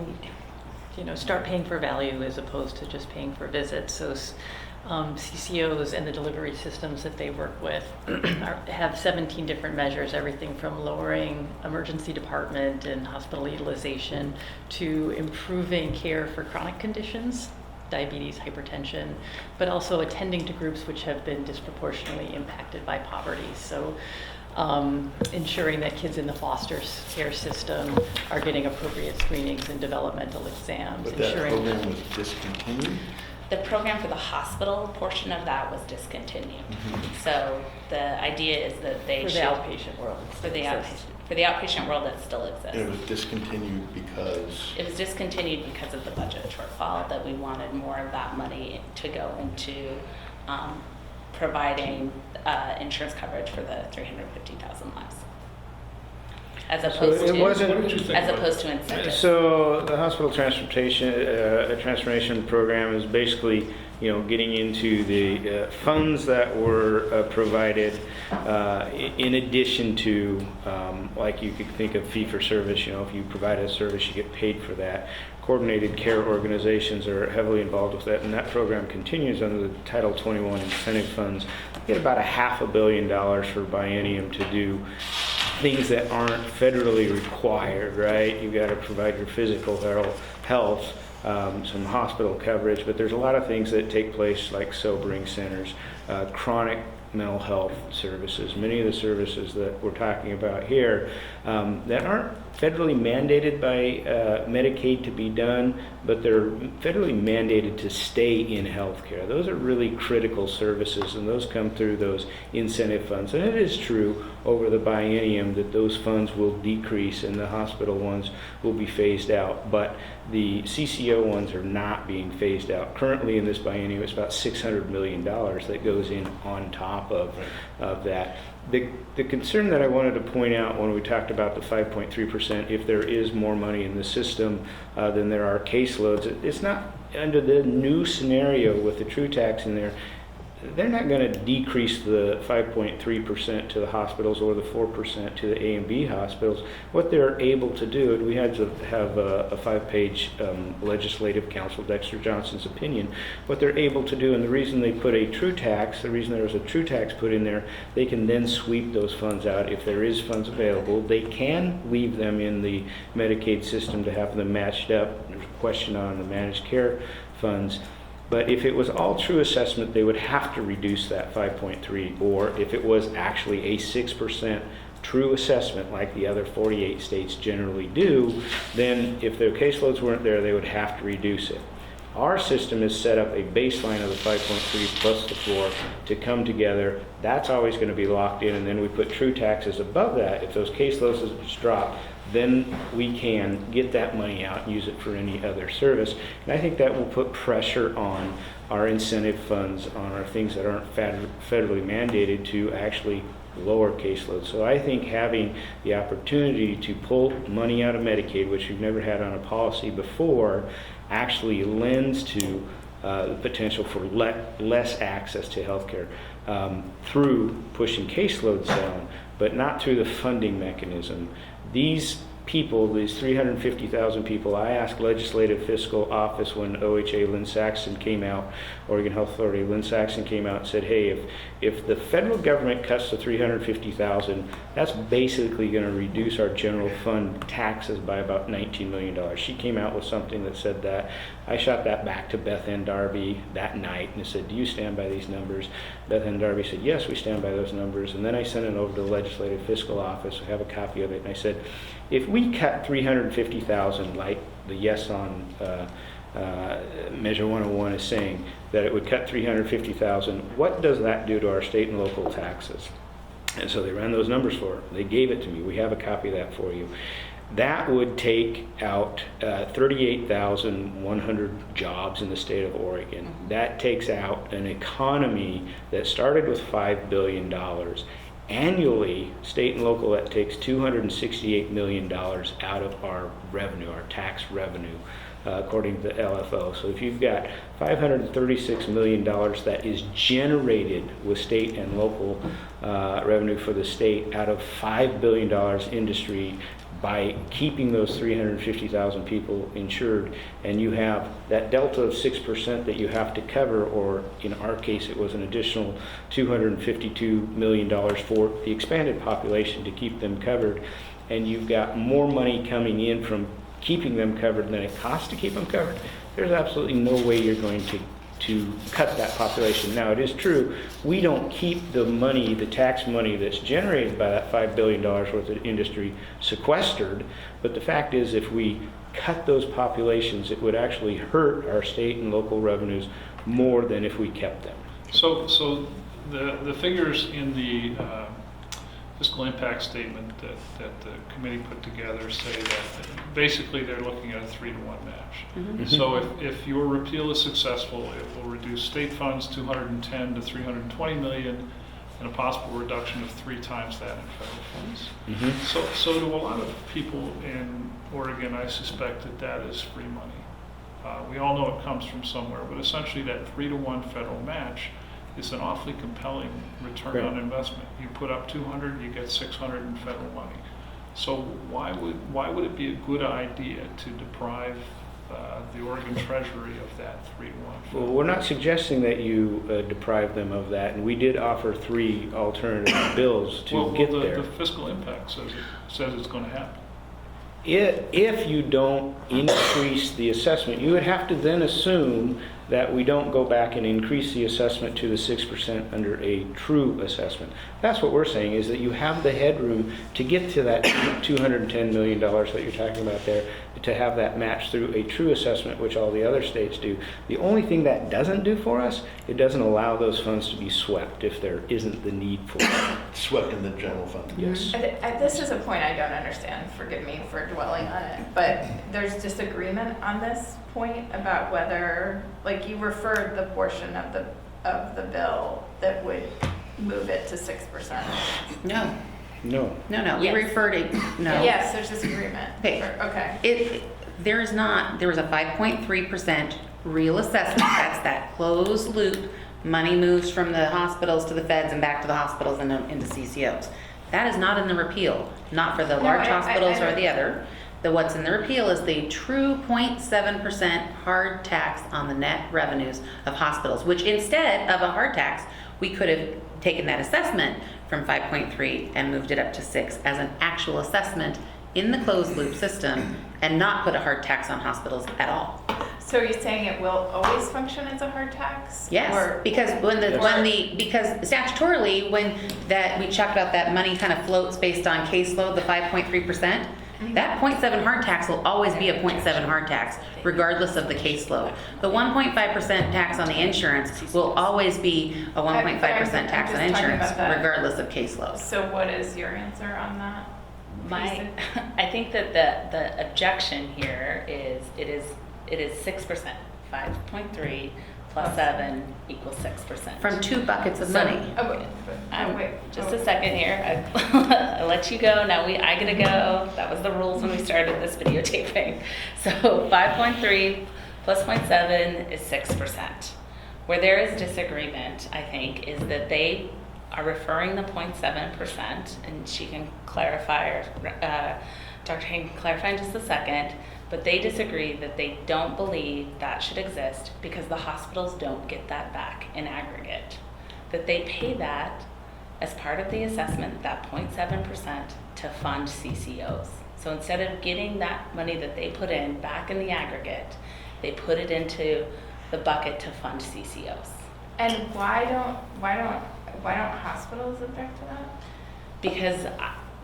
start paying for value as opposed to just paying for visits. So CCOs and the delivery systems that they work with have 17 different measures, everything from lowering emergency department and hospital utilization to improving care for chronic conditions, diabetes, hypertension, but also attending to groups which have been disproportionately impacted by poverty. So ensuring that kids in the foster care system are getting appropriate screenings and developmental exams. But that program was discontinued? The program for the hospital portion of that was discontinued. So the idea is that they For the should, outpatient world. for the outpatient world, that still exists. And it was discontinued because? It was discontinued because of the budget shortfall, that we wanted more of that money to go into providing insurance coverage for the 350,000 lives. As opposed it to, wasn't- What did you think as about opposed it? to incentives. So the hospital transformation program is basically, getting into the funds that were provided in addition to, like you could think of fee for service. If you provide a service, you get paid for that. Coordinated care organizations are heavily involved with that, and that program continues under the Title 21 incentive funds. You get about $500 million for biennium to do things that aren't federally required, right? You've got to provide your physical health, some hospital coverage, but there's a lot of things that take place like sobering centers, chronic mental health services, many of the services that we're talking about here that aren't federally mandated by Medicaid to be done, but they're federally mandated to stay in healthcare. Those are really critical services, and those come through those incentive funds. And it is true over the biennium that those funds will decrease and the hospital ones will be phased out, but the CCO ones are not being phased out. Currently in this biennium, it's about $600 million that goes in on top of that. The concern that I wanted to point out when we talked about the 5.3%, if there is more money in the system than there are caseloads, it's not under the new scenario with the true tax in there. They're not going to decrease the 5.3% to the hospitals or the 4% to the A and B hospitals. What they're able to do, and we had to have a 5-page legislative counsel, Dexter Johnson's opinion, what they're able to do, and the reason they put a true tax, the reason there was a true tax put in there, they can then sweep those funds out. If there is funds available, they can leave them in the Medicaid system to have them matched up. There's a question on the managed care funds. But if it was all true assessment, they would have to reduce that 5.3, or if it was actually a 6% true assessment like the other 48 states generally do, then if their caseloads weren't there, they would have to reduce it. Our system is set up a baseline of the 5.3 plus the 4 to come together. That's always going to be locked in, and then we put true taxes above that. If those caseloads drop, then we can get that money out and use it for any other service. And I think that will put pressure on our incentive funds, on our things that aren't federally mandated to actually lower caseload. So I think having the opportunity to pull money out of Medicaid, which we've never had on a policy before, actually lends to the potential for less access to healthcare through pushing caseloads down, but not through the funding mechanism. These people, these 350,000 people, I asked Legislative Fiscal Office when OHA Lynn Saxon came out, Oregon Health Authority, Lynn Saxon came out and said, hey, if the federal government cuts to 350,000, that's basically going to reduce our general fund taxes by about $19 million. She came out with something that said that. I shot that back to Beth Ann Darby that night and said, do you stand by these numbers? Beth Ann Darby said, yes, we stand by those numbers. And then I sent it over to the Legislative Fiscal Office. I have a copy of it. And I said, if we cut 350,000, like the yes on Measure 101 is saying, that it would cut 350,000, what does that do to our state and local taxes? And so they ran those numbers for her. They gave it to me. We have a copy of that for you. That would take out 38,100 jobs in the state of Oregon. That takes out an economy that started with $5 billion. Annually, state and local, that takes $268 million out of our revenue, our tax revenue, according to the LFO. So if you've got $536 million that is generated with state and local revenue for the state out of $5 billion industry, by keeping those 350,000 people insured, and you have that delta of 6% that you have to cover, or in our case it was an additional $252 million for the expanded population to keep them covered, and you've got more money coming in from keeping them covered than it costs to keep them covered, there's absolutely no way you're going to cut that population. Now, it is true, we don't keep the money, the tax money that's generated by that $5 billion worth of industry sequestered, but the fact is if we cut those populations, it would actually hurt our state and local revenues more than if we kept them. So the figures in the fiscal impact statement that the committee put together say that basically they're looking at a 3-to-1 match. So if your repeal is successful, it will reduce state funds 210 to 320 million, and a possible reduction of 3 times that in federal funds. So to a lot of people in Oregon, I suspect that is free money. We all know it comes from somewhere, but essentially that 3-to-1 federal match is an awfully compelling return on investment. You put up 200, you get 600 in federal money. So why would it be a good idea to deprive the Oregon Treasury of that 3-to-1? Well, we're not suggesting that you deprive them of that, and we did offer 3 alternative bills to get there. The fiscal impact says it's going to happen. If you don't increase the assessment, you would have to then assume that we don't go back and increase the assessment to the 6% under a true assessment. That's what we're saying, is that you have the headroom to get to that $210 million that you're talking about there, to have that match through a true assessment, which all the other states do. The only thing that doesn't do for us, it doesn't allow those funds to be swept if there isn't the need for it. Swept in the general fund. Yes. This is a point I don't understand, forgive me for dwelling on it, but there's disagreement on this point about whether, like, you referred the portion of the bill that would move it to 6%. No. No. We Yes. referred it, no. Yes, there's disagreement. Okay. Okay. There was a 5.3% real assessment. That's that closed loop. Money moves from the hospitals to the feds and back to the hospitals and into CCOs. That is not in the repeal, not for the large hospitals or the other. What's in the repeal is the true 0.7% hard tax on the net revenues of hospitals, which instead of a hard tax, we could have taken that assessment from 5.3 and moved it up to 6 as an actual assessment in the closed loop system and not put a hard tax on hospitals at all. So are you saying it will always function as a hard tax? Yes, Or- because because statutorily, when we talked about that money kind of floats based on caseload, the 5.3%, that 0.7 hard tax will always be a 0.7 hard tax, regardless of the caseload. The 1.5% tax on the insurance will always be a 1.5% tax on I'm just talking insurance, about that. regardless of caseload. So what is your answer on that? I think that the objection here is it is 6%, 5.3 plus 7 equals 6%. From 2 buckets of So- money. Oh, wait, Just a second here. I let you go. Now I gotta go. That was the rules when we started this videotaping. So 5.3 plus 0.7 is 6%. Where there is disagreement, I think, is that they are referring the 0.7%, and she can clarify, or Dr. Hagan can clarify in just a second, but they disagree that they don't believe that should exist because the hospitals don't get that back in aggregate. That they pay that as part of the assessment, that 0.7%, to fund CCOs. So instead of getting that money that they put in back in the aggregate, they put it into the bucket to fund CCOs. And why don't hospitals object to that? Because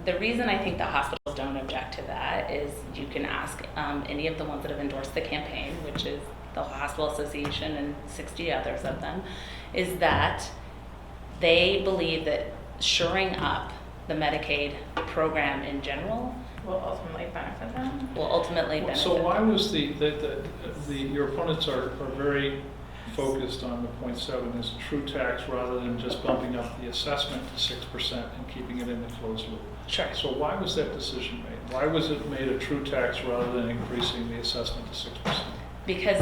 the reason I think the hospitals don't object to that is you can ask any of the ones that have endorsed the campaign, which is the Hospital Association and 60 others of them, is that they believe that shoring up the Medicaid program in general Will ultimately benefit them? will ultimately benefit So why them. was your opponents are very focused on the 0.7 as true tax rather than just bumping up the assessment to 6% and keeping it in the closed loop? Sure. So why was that decision made? Why was it made a true tax rather than increasing the assessment to 6%? Because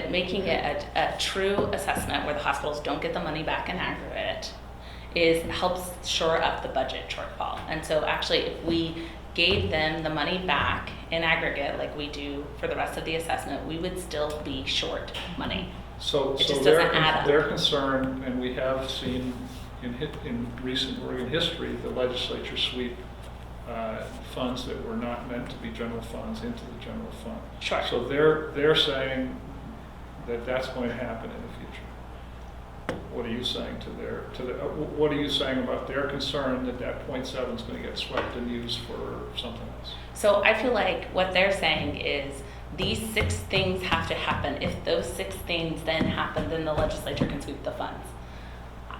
making it a true assessment where the hospitals don't get the money back in aggregate helps shore up the budget shortfall. And so actually, if we gave them the money back in aggregate like we do for the rest of the assessment, we would still be short money. So It just their doesn't add up. their concern, and we have seen in recent Oregon history, the legislature sweep funds that were not meant to be general funds into the general fund. Sure. So they're saying that that's going to happen in the future. What are you saying what are you saying about their concern that 0.7 is going to get swept and used for something else? So I feel like what they're saying is these 6 things have to happen. If those 6 things then happen, then the legislature can sweep the funds.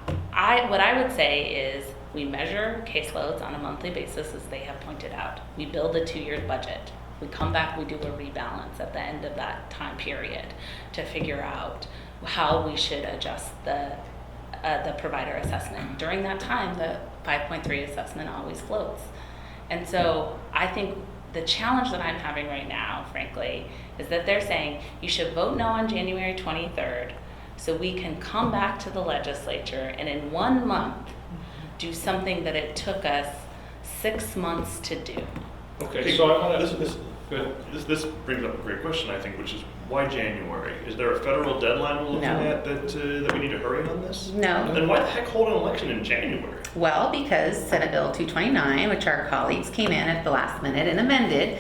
What I would say is we measure caseloads on a monthly basis, as they have pointed out. We build a 2-year budget. We come back, we do a rebalance at the end of that time period to figure out how we should adjust the provider assessment. During that time, the 5.3 assessment always floats. And so I think the challenge that I'm having right now, frankly, is that they're saying you should vote no on January 23rd so we can come back to the legislature and in 1 month do something that it took us 6 months to do. Okay, so I want to. This brings up a great question, I think, which is why January? Is there a federal deadline we're looking No. at that we need to hurry on this? No. Then why the heck hold an election in January? Well, because Senate Bill 229, which our colleagues came in at the last minute and amended,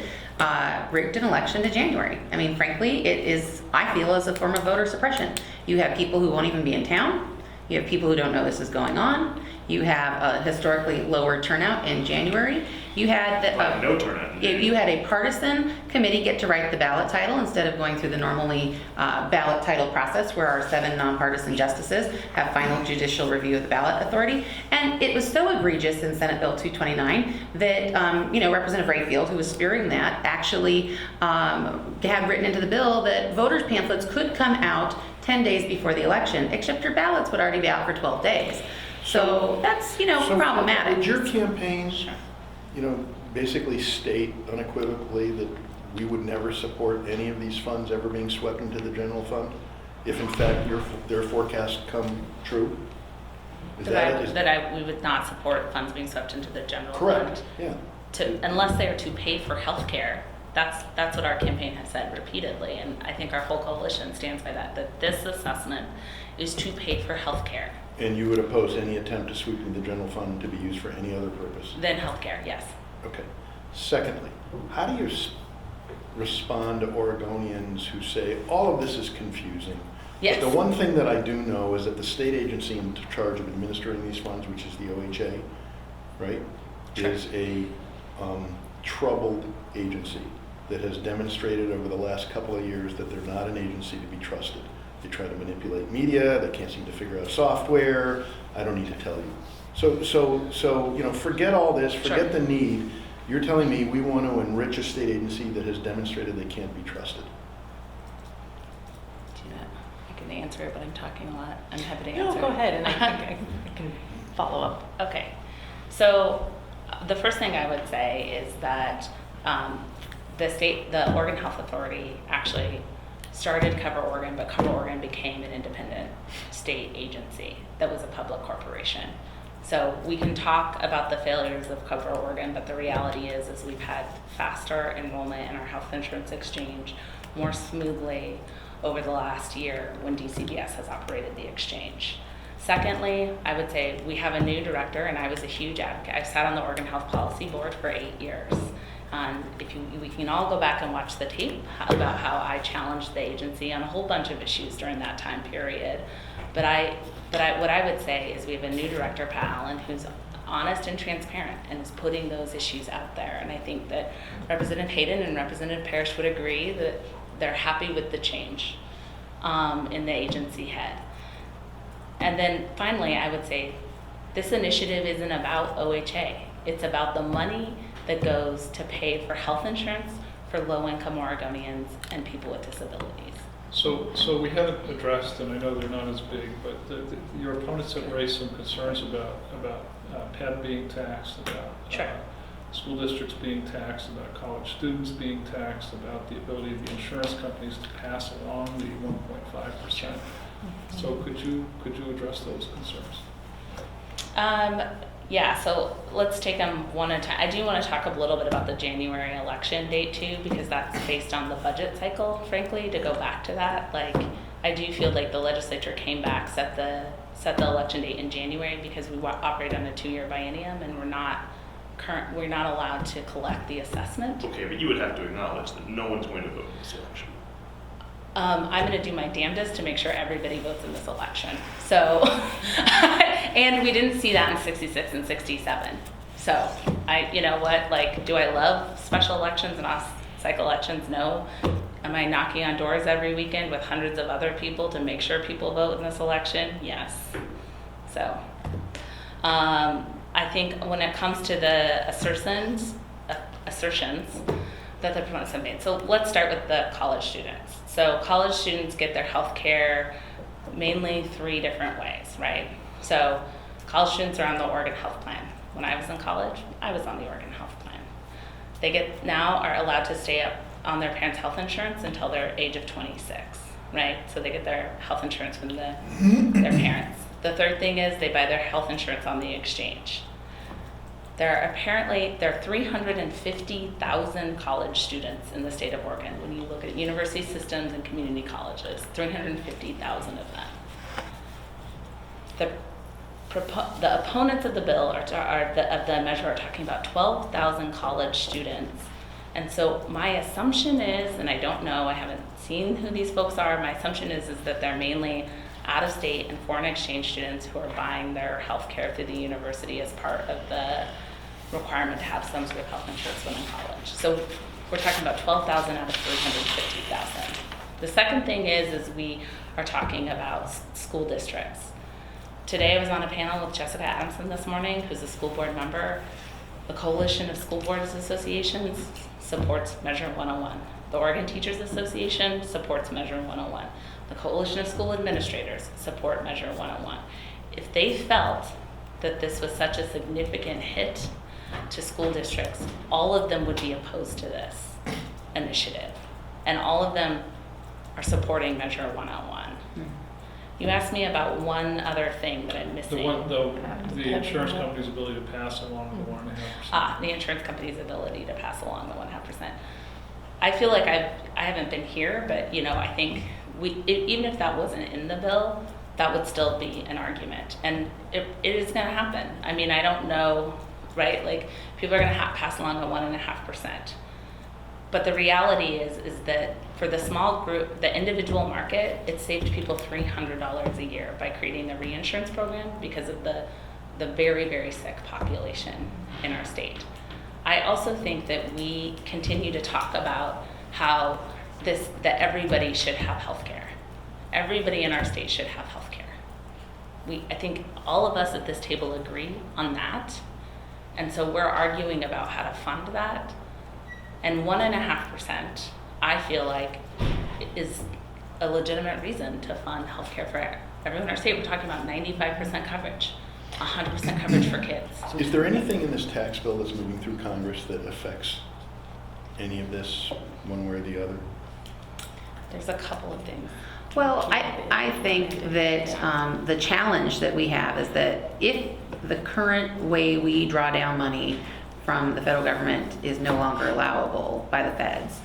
rigged an election to January. I mean, frankly, it is, I feel, as a form of voter suppression. You have people who won't even be in town. You have people who don't know this is going on. You have a historically lower turnout in January. You had No turnout. you had a partisan committee get to write the ballot title instead of going through the normally ballot title process where our 7 nonpartisan justices have final judicial review of the ballot authority. And it was so egregious in Senate Bill 229 that Representative Rayfield, who was spearing that, actually had written into the bill that voters' pamphlets could come out 10 days before the election, except your ballots would already be out for 12 days. So that's, problematic. Would your campaign, basically state unequivocally that we would never support any of these funds ever being swept into the general fund, if in fact their forecasts come true? Is We would not support funds being swept into the general correct? fund Yeah. unless they are to pay for health care. That's what our campaign has said repeatedly, and I think our whole coalition stands by that this assessment is to pay for health care. And you would oppose any attempt to sweep in the general fund to be used for any other purpose? Then health care, yes. Okay. Secondly, how do you respond to Oregonians who say all of this is confusing? Yes. The one thing that I do know is that the state agency in charge of administering these funds, which is the OHA, right, Sure. is a troubled agency that has demonstrated over the last couple of years that they're not an agency to be trusted. They try to manipulate media. They can't seem to figure out software. I don't need to tell you. So forget all this. Forget Sure. the need. You're telling me we want to enrich a state agency that has demonstrated they can't be trusted. Do that. I can an answer, but I'm talking a lot. I'm happy to No, answer. go ahead, and I think I can follow up. Okay, so the first thing I would say is that the Oregon Health Authority actually started Cover Oregon, but Cover Oregon became an independent state agency that was a public corporation. So we can talk about the failures of Cover Oregon, but the reality is we've had faster enrollment in our health insurance exchange more smoothly over the last year when DCBS has operated the exchange. Secondly, I would say we have a new director, and I was a huge advocate. I sat on the Oregon Health Policy Board for 8 years. We can all go back and watch the tape about how I challenged the agency on a whole bunch of issues during that time period. But what I would say is we have a new director, Pat Allen, who's honest and transparent and is putting those issues out there. And I think that Representative Hayden and Representative Parrish would agree that they're happy with the change in the agency head. And then finally, I would say this initiative isn't about OHA. It's about the money that goes to pay for health insurance for low-income Oregonians and people with disabilities. So we haven't addressed, and I know they're not as big, but your opponents have raised some concerns about PED being taxed, about Sure. School districts being taxed, about college students being taxed, about the ability of the insurance companies to pass along the 1.5%. So could you address those concerns? Yeah, so let's take them one at a time. I do want to talk a little bit about the January election date too, because that's based on the budget cycle, frankly, to go back to that. Like, I do feel like the legislature came back, set the election date in January because we operate on a 2-year biennium and we're not allowed to collect the assessment. Okay, but you would have to acknowledge that no one's going to vote in this election. I'm going to do my damnedest to make sure everybody votes in this election. So, and we didn't see that in 66 and 67. So, you know what, like, do I love special elections and off-cycle elections? No. Am I knocking on doors every weekend with hundreds of other people to make sure people vote in this election? Yes. So, I think when it comes to the assertions that the proponents have made. So let's start with the college students. So college students get their health care mainly 3 different ways, right? So college students are on the Oregon Health Plan. When I was in college, I was on the Oregon Health Plan. They now are allowed to stay up on their parents' health insurance until their age of 26, right? So they get their health insurance from their parents. The third thing is they buy their health insurance on the exchange. There are 350,000 college students in the state of Oregon. When you look at university systems and community colleges, 350,000 of them. The opponents of the bill of the measure are talking about 12,000 college students. And so my assumption is, and I don't know, I haven't seen who these folks are, my assumption is that they're mainly out-of-state and foreign exchange students who are buying their health care through the university as part of the requirement to have some sort of health insurance when in college. So we're talking about 12,000 out of 350,000. The second thing is we are talking about school districts. Today I was on a panel with Jessica Adamson this morning, who's a school board member. The Coalition of School Boards Associations supports Measure 101. The Oregon Teachers Association supports Measure 101. The Coalition of School Administrators support Measure 101. If they felt that this was such a significant hit to school districts, all of them would be opposed to this initiative. And all of them are supporting Measure 101. You asked me about one other thing that I'm missing. The insurance company's ability to pass along the 1.5%. The insurance company's ability to pass along the 1.5%. I feel like I haven't been here, but you know, I think even if that wasn't in the bill, that would still be an argument, and it is going to happen. I mean, I don't know, right? Like, people are going to pass along the 1.5%. But the reality is that for the small group, the individual market, it saved people $300 a year by creating the reinsurance program because of the very, very sick population in our state. I also think that we continue to talk about how that everybody should have health care. Everybody in our state should have health care. I think all of us at this table agree on that. And so we're arguing about how to fund that. And 1.5%, I feel like, is a legitimate reason to fund healthcare for everyone in our state. We're talking about 95% coverage, 100% coverage for kids. Is there anything in this tax bill that's moving through Congress that affects any of this one way or the other? There's a couple of things. Well, I think that the challenge that we have is that if the current way we draw down money from the federal government is no longer allowable by the feds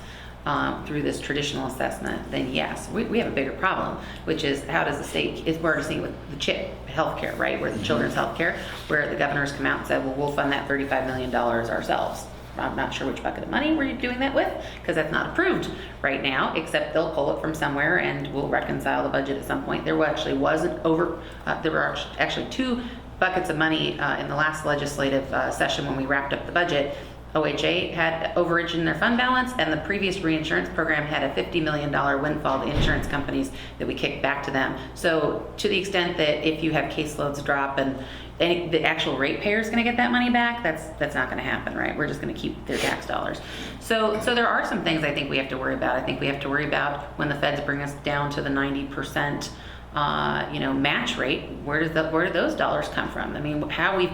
through this traditional assessment, then yes, we have a bigger problem, which is how does the state, we're already seeing with the CHIP healthcare, right, where the children's healthcare, where the governors come out and said, well, we'll fund that $35 million ourselves. I'm not sure which bucket of money we're doing that with, because that's not approved right now, except they'll pull it from somewhere and we'll reconcile the budget at some point. There actually wasn't there were actually 2 buckets of money in the last legislative session when we wrapped up the budget. OHA had overage in their fund balance, and the previous reinsurance program had a $50 million windfall to insurance companies that we kicked back to them. So to the extent that if you have caseloads drop and the actual ratepayer is going to get that money back, that's not going to happen, right? We're just going to keep their tax dollars. So there are some things I think we have to worry about. I think we have to worry about when the feds bring us down to the 90% match rate. Where do those dollars come from? I mean, how we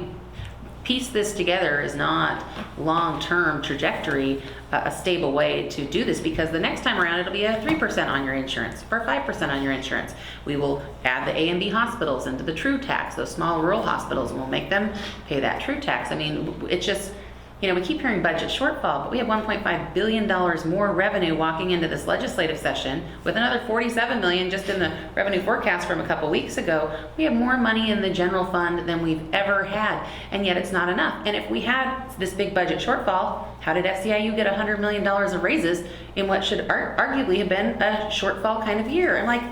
piece this together is not long-term trajectory, a stable way to do this, because the next time around it'll be a 3% on your insurance or 5% on your insurance. We will add the A and B hospitals into the true tax, those small rural hospitals, and we'll make them pay that true tax. I mean, it's just, we keep hearing budget shortfall, but we have $1.5 billion more revenue walking into this legislative session, with another $47 million just in the revenue forecast from a couple weeks ago. We have more money in the general fund than we've ever had, and yet it's not enough. And if we had this big budget shortfall, how did SEIU get $100 million of raises in what should arguably have been a shortfall kind of year? And like,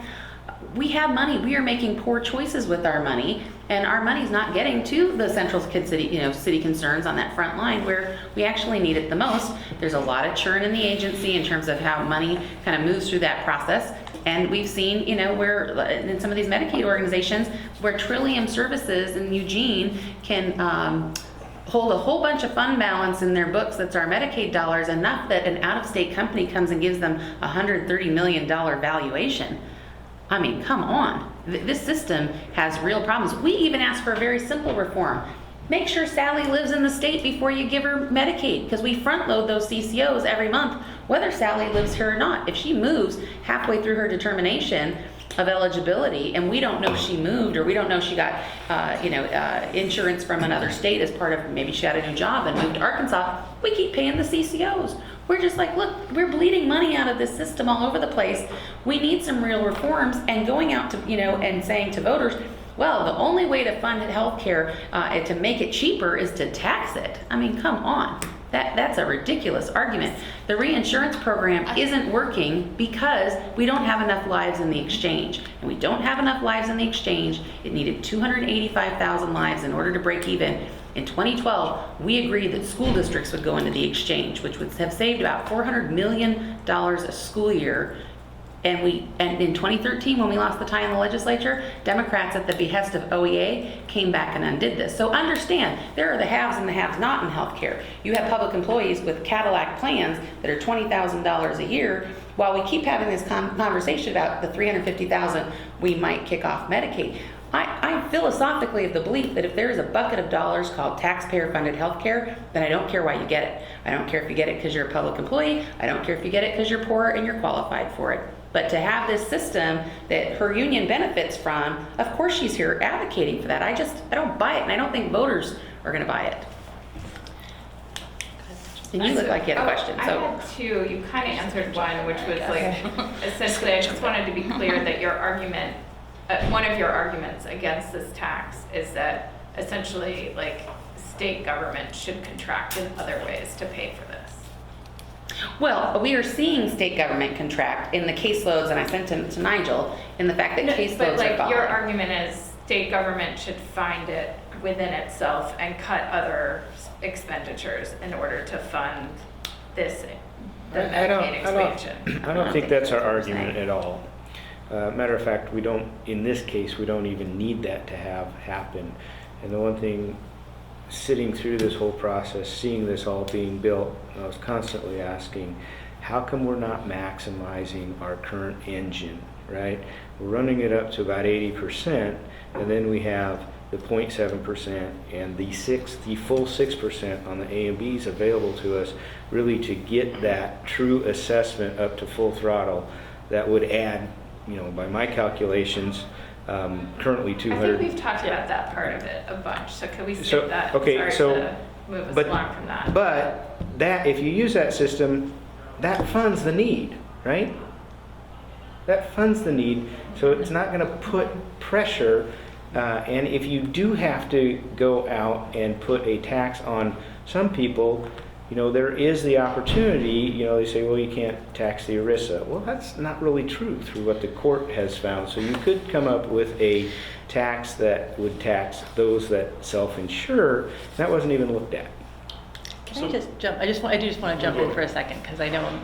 we have money. We are making poor choices with our money, and our money's not getting to the central city concerns on that front line where we actually need it the most. There's a lot of churn in the agency in terms of how money kind of moves through that process. And we've seen, where in some of these Medicaid organizations where Trillium Services in Eugene can hold a whole bunch of fund balance in their books that's our Medicaid dollars, enough that an out-of-state company comes and gives them a $130 million valuation. I mean, come on. This system has real problems. We even asked for a very simple reform. Make sure Sally lives in the state before you give her Medicaid, because we front load those CCOs every month, whether Sally lives here or not. If she moves halfway through her determination of eligibility and we don't know she moved, or we don't know she got insurance from another state as part of, maybe she got a new job and moved to Arkansas, we keep paying the CCOs. We're just like, look, we're bleeding money out of this system all over the place. We need some real reforms, and going out to, and saying to voters, well, the only way to fund healthcare and to make it cheaper is to tax it. I mean, come on. That's a ridiculous argument. The reinsurance program isn't working because we don't have enough lives in the exchange. And we don't have enough lives in the exchange. It needed 285,000 lives in order to break even. In 2012, we agreed that school districts would go into the exchange, which would have saved about $400 million a school year. And in 2013, when we lost the tie in the legislature, Democrats at the behest of OEA came back and undid this. So understand, there are the haves and the haves not in healthcare. You have public employees with Cadillac plans that are $20,000 a year, while we keep having this conversation about the $350,000 we might kick off Medicaid. I'm philosophically of the belief that if there is a bucket of dollars called taxpayer-funded healthcare, then I don't care why you get it. I don't care if you get it because you're a public employee. I don't care if you get it because you're poor and you're qualified for it. But to have this system that her union benefits from, of course she's here advocating for that. I don't buy it, and I don't think voters are going to buy it. And you look like you had a question. So I had 2. You kind of answered one, which was essentially, I just wanted to be clear that your argument, one of your arguments against this tax is that essentially, state government should contract in other ways to pay for this. well, we are seeing state government contract in the caseloads, and I sent them to Nigel, in the fact that caseloads are falling. Your argument is state government should find it within itself and cut other expenditures in order to fund this, the Medicaid expansion. I don't think that's our argument at all. Matter of fact, in this case, we don't even need that to have happen. And the one thing, sitting through this whole process, seeing this all being built, I was constantly asking, how come we're not maximizing our current engine? right? We're running it up to about 80%, and then we have the 0.7% and the full 6% on the A and Bs available to us, really to get that true assessment up to full throttle. That would add, by my calculations, currently I 200. think we've talked about that part of it a bunch, so could we skip So, that? okay, Sorry to move us along from that. But that, if you use that system, that funds the need, right? That funds the need, so it's not going to put pressure. And if you do have to go out and put a tax on some people, there is the opportunity, they say, well, you can't tax the ERISA. Well, that's not really true through what the court has found. So you could come up with a tax that would tax those that self-insure. That wasn't even looked at. Can I just jump? I do just want to jump in for a second because I know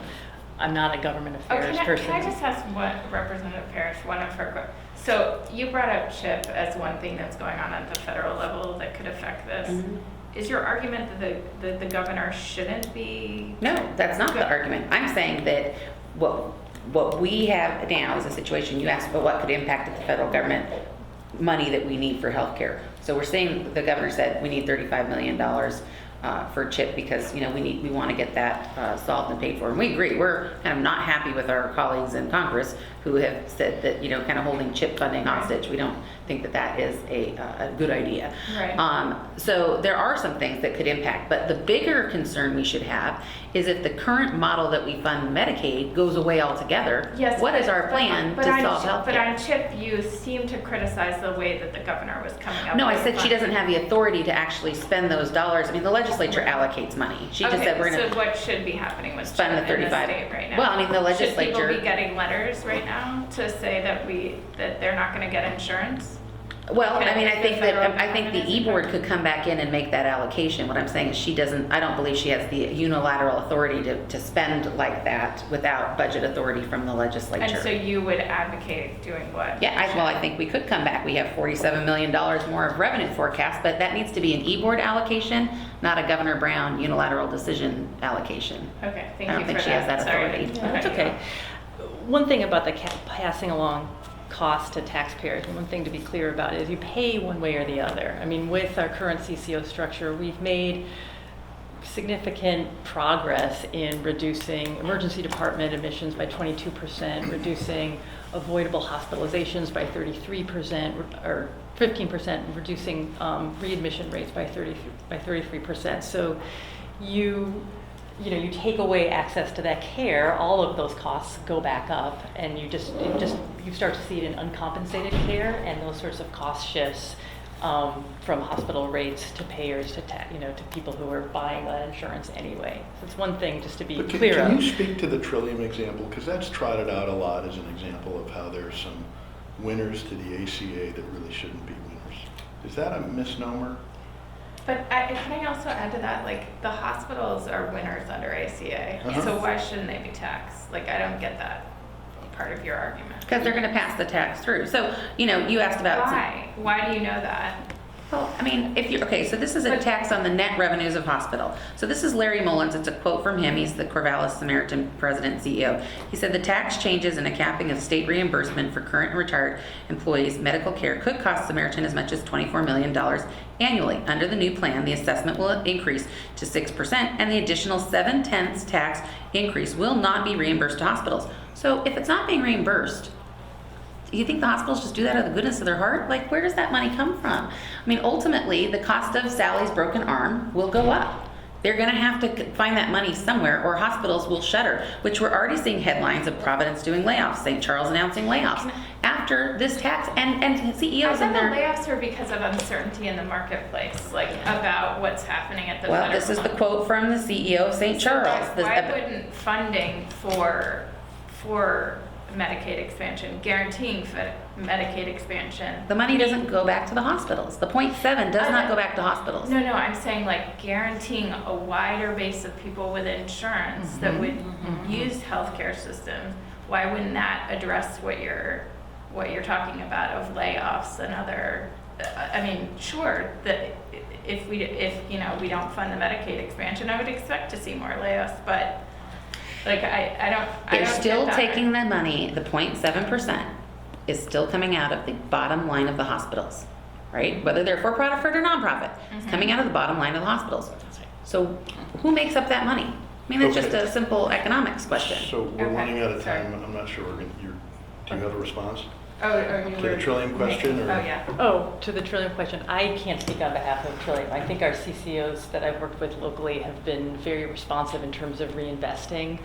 I'm not a government affairs person. Can I just ask Representative Parrish, one of her, so you brought up CHIP as one thing that's going on at the federal level that could affect this. Mhm. Is your argument that the governor shouldn't be? No, that's not the argument. I'm saying that what we have now is a situation, you asked about what could impact the federal government, money that we need for healthcare. So we're saying, the governor said we need $35 million for CHIP because, we want to get that solved and paid for. And we agree. We're kind of not happy with our colleagues in Congress who have said that, kind of holding CHIP funding hostage. We don't think that that is a good idea. Right. So there are some things that could impact, but the bigger concern we should have is if the current model that we fund Medicaid goes away altogether, Yes, what is our plan to solve health But care? on CHIP, you seem to criticize the way that the governor was coming up. No, I with said she funding. doesn't have the authority to actually spend those dollars. I mean, the legislature allocates money. She just said we're So gonna what should be happening with spend the CHIP in the 35. state right now? Well, I mean, the Should people legislature. be getting letters right now to say that they're not gonna get insurance? Well, I mean, I think The federal that, I think the government is E-board involved. could come back in and make that allocation. What I'm saying is she doesn't, I don't believe she has the unilateral authority to spend like that without budget authority from the legislature. And so you would advocate doing what? Yeah, I think we could come back. We have $47 million more of revenue forecast, but that needs to be an E-board allocation, not a Governor Brown unilateral decision allocation. Okay, thank I you don't think for she has that Sorry. authority. No, that's okay. One thing about the passing along cost to taxpayers, and one thing to be clear about is you pay one way or the other. I mean, with our current CCO structure, we've made significant progress in reducing emergency department admissions by 22%, reducing avoidable hospitalizations by 33%, or 15%, reducing readmission rates by 33%. So you take away access to that care, all of those costs go back up, and you start to see it in uncompensated care, and those sorts of cost shifts from hospital rates to payers to people who are buying that insurance anyway. So it's one thing just to be But clear can of. you speak to the Trillium example? Because that's trotted out a lot as an example of how there's some winners to the ACA that really shouldn't be winners. Is that a misnomer? But can I also add to that, like, the hospitals are winners under ACA, Uh-huh. so why shouldn't they be taxed? Like, I don't get that part of your argument. Because they're gonna pass the tax through. So, you asked about. Why? Why do you know that? Well, I mean, so this is a tax on the net revenues of hospital. So this is Larry Mullins, it's a quote from him, he's the Corvallis Samaritan president and CEO. He said the tax changes and a capping of state reimbursement for current and retired employees' medical care could cost Samaritan as much as $24 million annually. Under the new plan, the assessment will increase to 6% and the additional 7/10 tax increase will not be reimbursed to hospitals. So if it's not being reimbursed, do you think the hospitals just do that out of the goodness of their heart? Like, where does that money come from? I mean, ultimately, the cost of Sally's broken arm will go up. They're going to have to find that money somewhere or hospitals will shutter, which we're already seeing headlines of Providence doing layoffs, St. Charles announcing layoffs after this tax, and CEOs I in thought the there. layoffs are because of uncertainty in the marketplace, like, about what's happening at the Well, federal this is the level. quote from the CEO of St. So Charles. why wouldn't funding for Medicaid expansion, guaranteeing Medicaid expansion? The money doesn't go back to the hospitals. The 0.7 does not go back to hospitals. No, I'm saying like guaranteeing a wider base of people with insurance that would use healthcare systems. Why wouldn't that address what you're talking about of layoffs and other? I mean, sure that if we don't fund the Medicaid expansion, I would expect to see more layoffs, but like I don't. They're I don't still get that. taking the money, the 0.7%, is still coming out of the bottom line of the hospitals, right? Whether they're for-profit or nonprofit, it's coming out of the bottom line of the hospitals. So who makes up that money? I mean, that's just Okay. a simple economics question. So we're Okay, running out of sorry. time, I'm not sure do you have a response Oh, to the Trillium question, or? Oh, yeah. Oh, to the Trillium question, I can't speak on behalf of Trillium. I think our CCOs that I've worked with locally have been very responsive in terms of reinvesting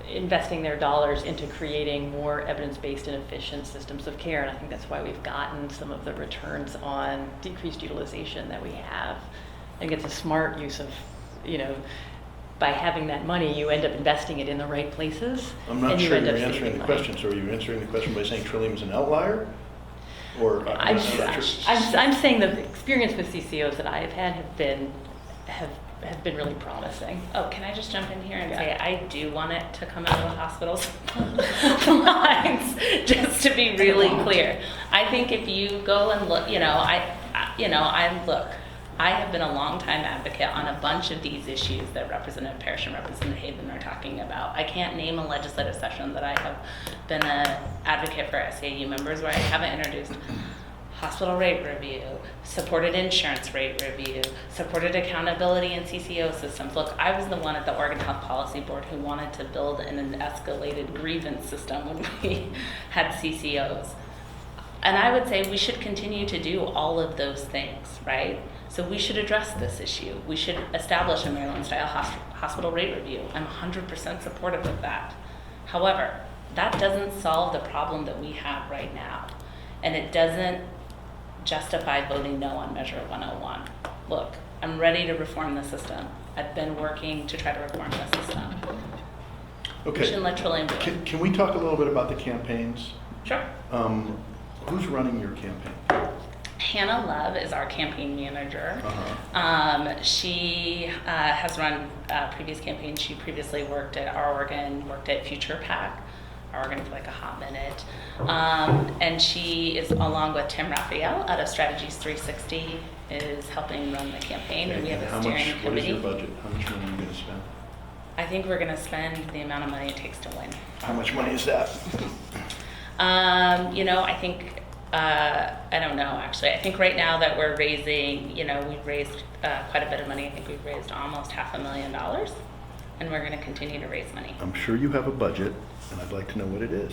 investing their dollars into creating more evidence-based and efficient systems of care. And I think that's why we've gotten some of the returns on decreased utilization that we have. I think it's a smart use of, by having that money, you end up investing it in the right places. I'm not and you sure end you're up answering saving the money. question. So are you answering the question by saying Trillium's an outlier? Or? I'm not sure. saying the experience with CCOs that I have had have been really promising. Oh, can I just jump in here and Yeah. say, I do want it to come out of the hospital's lines, just to be really clear. I think if you go and look, I have been a longtime advocate on a bunch of these issues that Representative Parrish and Representative Hayden are talking about. I can't name a legislative session that I have been an advocate for SAU members where I haven't introduced hospital rate review, supported insurance rate review, supported accountability in CCO systems. Look, I was the one at the Oregon Health Policy Board who wanted to build an escalated grievance system when we had CCOs. And I would say we should continue to do all of those things, right? So we should address this issue. We should establish a Maryland-style hospital rate review. I'm 100% supportive of that. However, that doesn't solve the problem that we have right now. And it doesn't justify voting no on Measure 101. Look, I'm ready to reform the system. I've been working to try to reform the system. We Okay. shouldn't let Trillium do it. Can we talk a little bit about the campaigns? Sure. Who's running your campaign? Hannah Love is our campaign manager. She has run previous campaigns. She previously worked at Our Oregon, worked at Future PAC, Our Oregon for like a hot minute. And she is, along with Tim Raphael out of Strategies 360, is helping run the campaign. And we have a How steering much? What is your committee. budget? How much money are you going to spend? I think we're going to spend the amount of money it takes to win. How much money is that? I think, I don't know, actually. I think right now that we're raising, we've raised quite a bit of money. I think we've raised almost $500,000, and we're going to continue to raise money. I'm sure you have a budget, and I'd like to know what it is.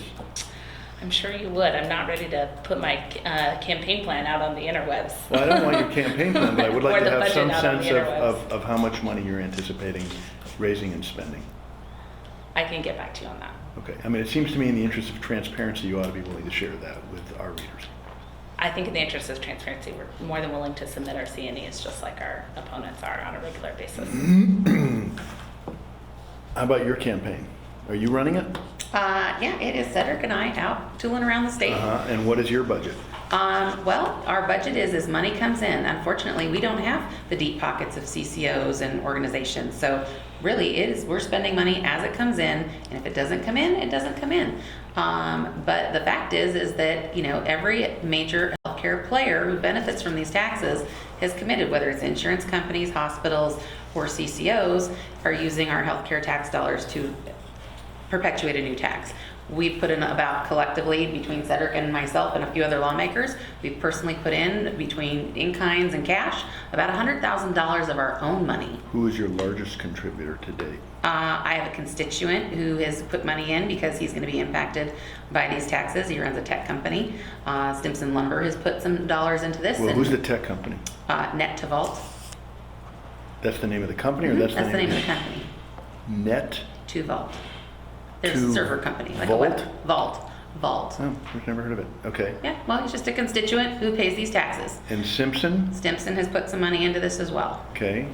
I'm sure you would. I'm not ready to put my campaign plan out on the interwebs. Well, I don't want your campaign plan, but I would Or like to the have budget some out on the sense interwebs. of how much money you're anticipating raising and spending. I can get back to you on that. Okay. I mean, it seems to me in the interest of transparency, you ought to be willing to share that with our readers. I think in the interest of transparency, we're more than willing to submit our C&Es just like our opponents are on a regular basis. How about your campaign? Are you running it? Yeah, it is Cedric and I out tooling around the state. And what is your budget? Well, our budget is as money comes in. Unfortunately, we don't have the deep pockets of CCOs and organizations. So really, we're spending money as it comes in, and if it doesn't come in, it doesn't come in. But the fact is that every major healthcare player who benefits from these taxes has committed, whether it's insurance companies, hospitals, or CCOs, are using our healthcare tax dollars to perpetuate a new tax. We've put in about, collectively, between Cedric and myself and a few other lawmakers, we've personally put in, between in-kinds and cash, about $100,000 of our own money. Who is your largest contributor to date? I have a constituent who has put money in because he's going to be impacted by these taxes. He runs a tech company. Stimson Lumber has put some dollars into this. Well, and, who's the tech company? Net to Vault. That's the name of the company, or that's the name of the the company. Net? To Vault. There's To a server company, like Vault? a web. Vault. Oh, I've never heard of it. Okay. Yeah, well, he's just a constituent who pays these taxes. And Simpson? Stimson has put some money into this as well. Okay.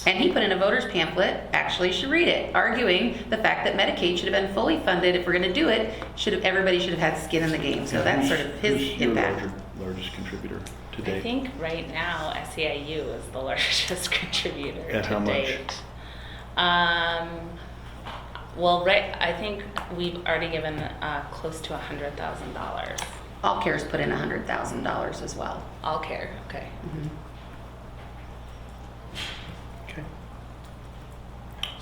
And he put in a voter's pamphlet, actually you should read it, arguing the fact that Medicaid should have been fully funded. If we're going to do it, everybody should have had skin in the game. So that's sort of his Who's your impact. largest contributor to I date? think right now SEIU is the largest contributor At to how much? date. I think we've already given close to $100,000. All Care's put in $100,000 as well. All care, okay. Okay.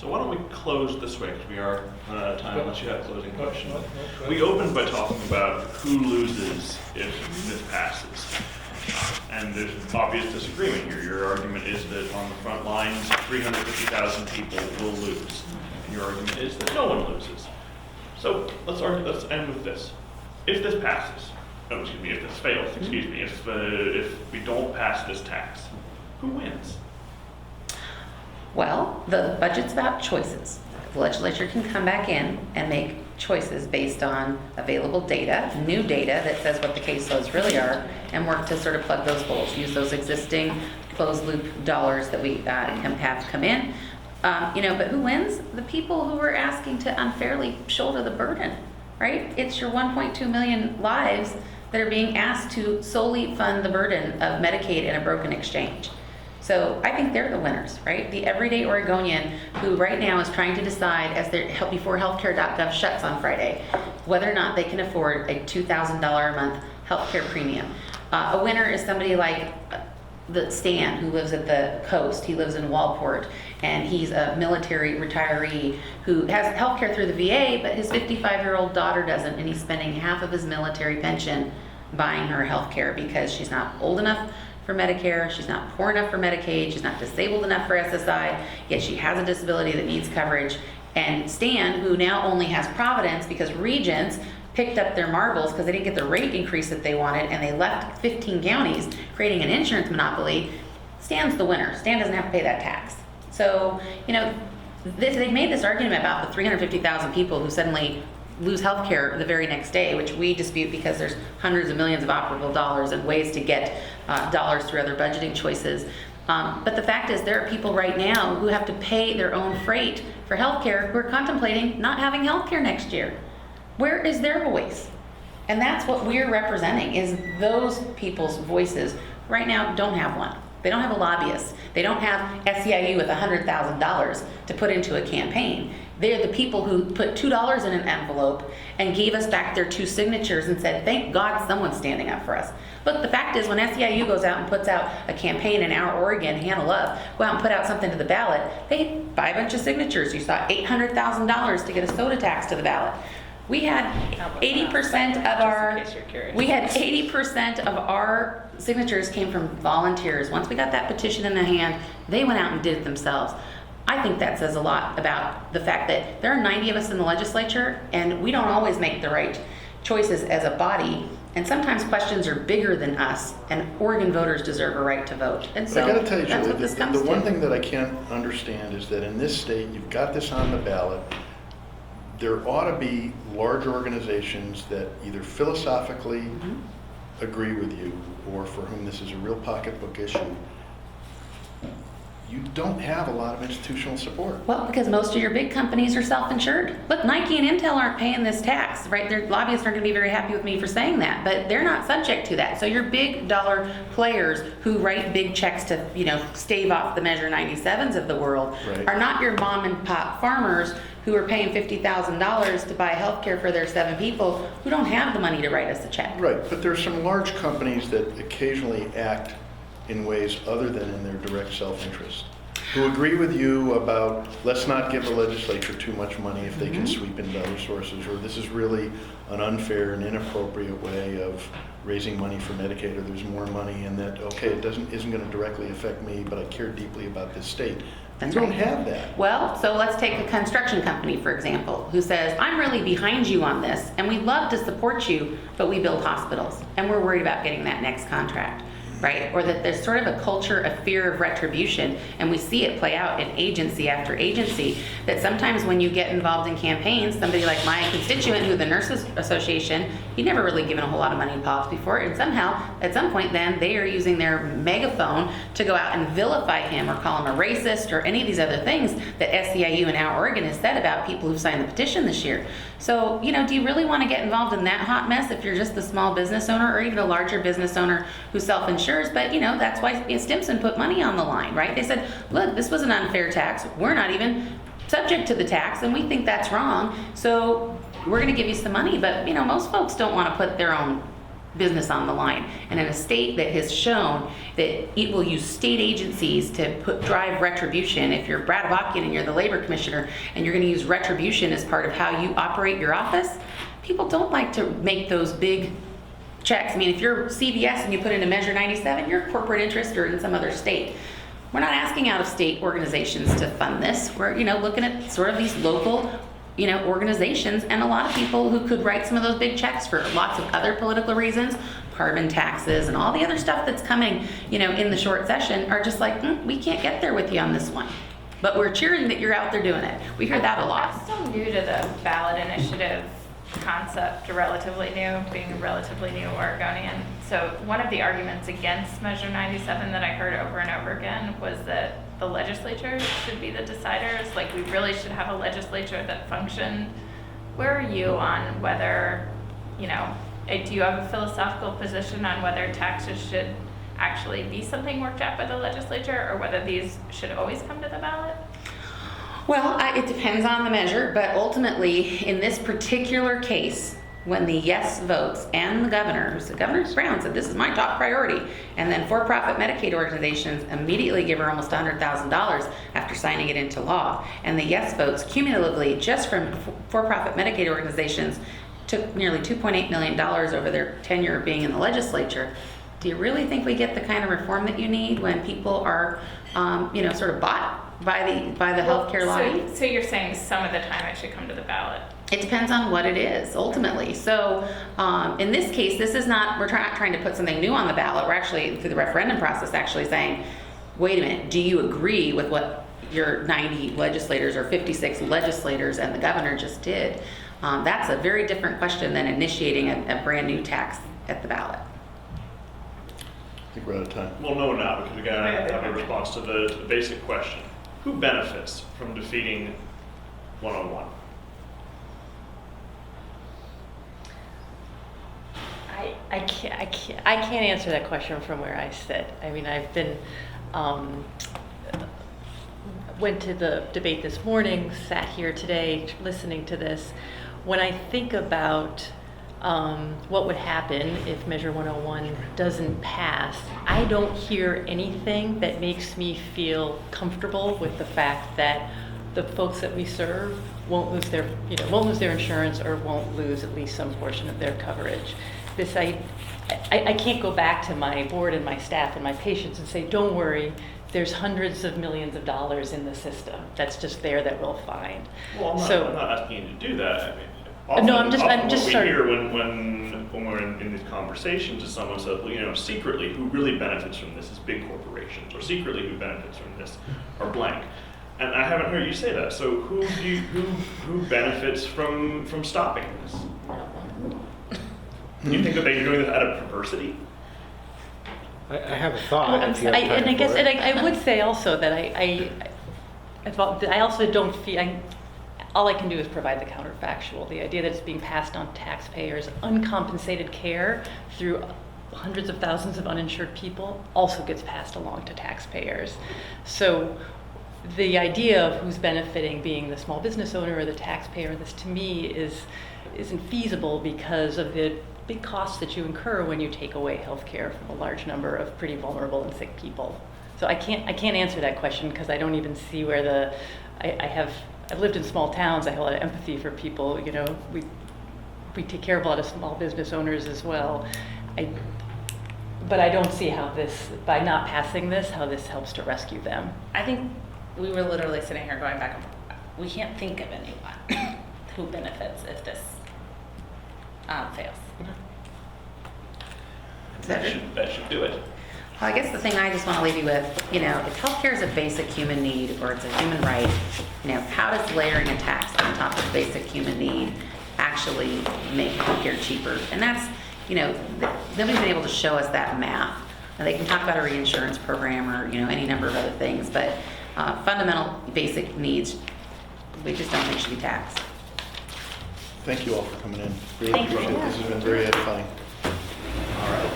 So why don't we close this way, because we are running out of time unless you have a closing question. No, We opened by talking about who loses if this passes. And there's obvious disagreement here. Your argument is that on the front lines, 350,000 people will lose. And your argument is that no one loses. So let's end with this. If this passes, if this fails, if we don't pass this tax, who wins? Well, the budget's about choices. The legislature can come back in and make choices based on available data, new data that says what the caseloads really are, and work to sort of plug those holes, use those existing closed loop dollars that we have come in. But who wins? The people who are asking to unfairly shoulder the burden, right? It's your 1.2 million lives that are being asked to solely fund the burden of Medicaid in a broken exchange. So I think they're the winners, right? The everyday Oregonian who right now is trying to decide before healthcare.gov shuts on Friday, whether or not they can afford a $2,000 a month healthcare premium. A winner is somebody like the Stan who lives at the coast. He lives in Walport and he's a military retiree who has healthcare through the VA, but his 55-year-old daughter doesn't, and he's spending half of his military pension buying her healthcare because she's not old enough for Medicare, she's not poor enough for Medicaid, she's not disabled enough for SSI, yet she has a disability that needs coverage. And Stan, who now only has Providence because Regents picked up their marbles because they didn't get the rate increase that they wanted, and they left 15 counties, creating an insurance monopoly. Stan's the winner. Stan doesn't have to pay that tax. So, they've made this argument about the 350,000 people who suddenly lose health care the very next day, which we dispute because there's hundreds of millions of operable dollars and ways to get dollars through other budgeting choices. But the fact is there are people right now who have to pay their own freight for health care who are contemplating not having health care next year. Where is their voice? And that's what we're representing, is those people's voices right now don't have one. They don't have a lobbyist. They don't have SEIU with $100,000 to put into a campaign. They're the people who put $2 in an envelope and gave us back their 2 signatures and said, thank God someone's standing up for us. Look, the fact is when SEIU goes out and puts out a campaign in our Oregon, Hannah Love, go out and put out something to the ballot, they buy a bunch of signatures. You saw $800,000 to get a soda tax to the ballot. We had 80% of our signatures came from volunteers. Once we got that petition in the hand, they went out and did it themselves. I think that says a lot about the fact that there are 90 of us in the legislature, and we don't always make the right choices as a body. And sometimes questions are bigger than us, and Oregon voters deserve a right to vote. And so I got to tell you, that's Julie, what this comes the to. one thing that I can't understand is that in this state, you've got this on the ballot. There ought to be large organizations that either philosophically agree with you or for whom this is a real pocketbook issue. You don't have a lot of institutional support. Well, because most of your big companies are self-insured. Look, Nike and Intel aren't paying this tax, right? Their lobbyists aren't going to be very happy with me for saying that, but they're not subject to that. So your big dollar players who write big checks to, stave off the Measure 97s of the world are not your mom and pop farmers who are paying $50,000 to buy health care for their 7 people who don't have the money to write us a check. Right, but there's some large companies that occasionally act in ways other than in their direct self-interest, who agree with you about let's not give the legislature too much money if they can sweep into other sources, or this is really an unfair and inappropriate way of raising money for Medicaid, or there's more money and that, okay, it isn't going to directly affect me, but I care deeply about this state. That's You don't right. have that. Well, so let's take a construction company, for example, who says, I'm really behind you on this, and we'd love to support you, but we build hospitals, and we're worried about getting that next contract, right? Or that there's sort of a culture of fear of retribution, and we see it play out in agency after agency, that sometimes when you get involved in campaigns, somebody like my constituent, who the Nurses Association, he'd never really given a whole lot of money to politics before, and somehow, at some point then, they are using their megaphone to go out and vilify him or call him a racist or any of these other things that SEIU in our Oregon has said about people who've signed the petition this year. So, do you really want to get involved in that hot mess if you're just the small business owner or even a larger business owner who's self-insures? But, that's why Stimson put money on the line, right? They said, look, this was an unfair tax. We're not even subject to the tax, and we think that's wrong. So we're going to give you some money. But, most folks don't want to put their own business on the line. And in a state that has shown that it will use state agencies to drive retribution, if you're Brad Avakian and you're the labor commissioner and you're going to use retribution as part of how you operate your office, people don't like to make those big checks. I mean, if you're CVS and you put in a Measure 97, you're a corporate interest or in some other state. We're not asking out-of-state organizations to fund this. We're, looking at sort of these local, organizations, and a lot of people who could write some of those big checks for lots of other political reasons, carbon taxes and all the other stuff that's coming, in the short session are just like, we can't get there with you on this one. But we're cheering that you're out there doing it. We hear that a lot. I'm still new to the ballot initiative concept, relatively new, being a relatively new Oregonian. So one of the arguments against Measure 97 that I heard over and over again was that the legislature should be the deciders. Like, we really should have a legislature that functioned. Where are you on whether, do you have a philosophical position on whether taxes should actually be something worked out by the legislature, or whether these should always come to the ballot? Well, it depends on the measure, but ultimately, in this particular case, when the yes votes and the Governor Brown said, this is my top priority, and then for-profit Medicaid organizations immediately give her almost $100,000 after signing it into law, and the yes votes cumulatively just from for-profit Medicaid organizations took nearly $2.8 million over their tenure of being in the legislature. Do you really think we get the kind of reform that you need when people are, sort of bought by the healthcare lobby? So you're saying some of the time it should come to the ballot? It depends on what it is, ultimately. So in this case, this is not, we're not trying to put something new on the ballot. We're actually, through the referendum process, actually saying, wait a minute, do you agree with what your 90 legislators or 56 legislators and the governor just did? That's a very different question than initiating a brand new tax at the ballot. I think we're out of time. Well, no, now, because again, I have a response to the basic question. Who benefits from defeating 101? I can't answer that question from where I sit. I mean, I've been, went to the debate this morning, sat here today listening to this. When I think about what would happen if Measure 101 doesn't pass, I don't hear anything that makes me feel comfortable with the fact that the folks that we serve won't lose their insurance, or won't lose at least some portion of their coverage. I can't go back to my board and my staff and my patients and say, don't worry, there's hundreds of millions of dollars in the system that's just there that we'll find. Well, I'm not asking you to do that. I mean, often, no, I'm just what sorry. we hear when we're in these conversations is someone says, well, secretly who really benefits from this is big corporations, or secretly who benefits from this are blank. And I haven't heard you say that. So who benefits from stopping this? Do you think that they're doing this out of perversity? I have a thought. If you have time for it. I would say also that I also don't feel, all I can do is provide the counterfactual. The idea that it's being passed on to taxpayers, uncompensated care through hundreds of thousands of uninsured people also gets passed along to taxpayers. So the idea of who's benefiting, being the small business owner or the taxpayer, this to me isn't feasible because of the big costs that you incur when you take away health care from a large number of pretty vulnerable and sick people. So I can't answer that question because I don't even see where I've lived in small towns. I have a lot of empathy for people. We take care of a lot of small business owners as well. But I don't see how this, by not passing this, how this helps to rescue them. I think we were literally sitting here going back and forth. We can't think of anyone who benefits if this fails. That should do it. Well, I guess the thing I just want to leave you with, if healthcare is a basic human need or it's a human right, how does layering a tax on top of basic human need actually make healthcare cheaper? And that's, nobody's been able to show us that math. Now, they can talk about a reinsurance program or, any number of other things, but fundamental basic needs, we just don't think should be taxed. Thank you all for coming in. Really Thank you. appreciate it. This has been very edifying. All right.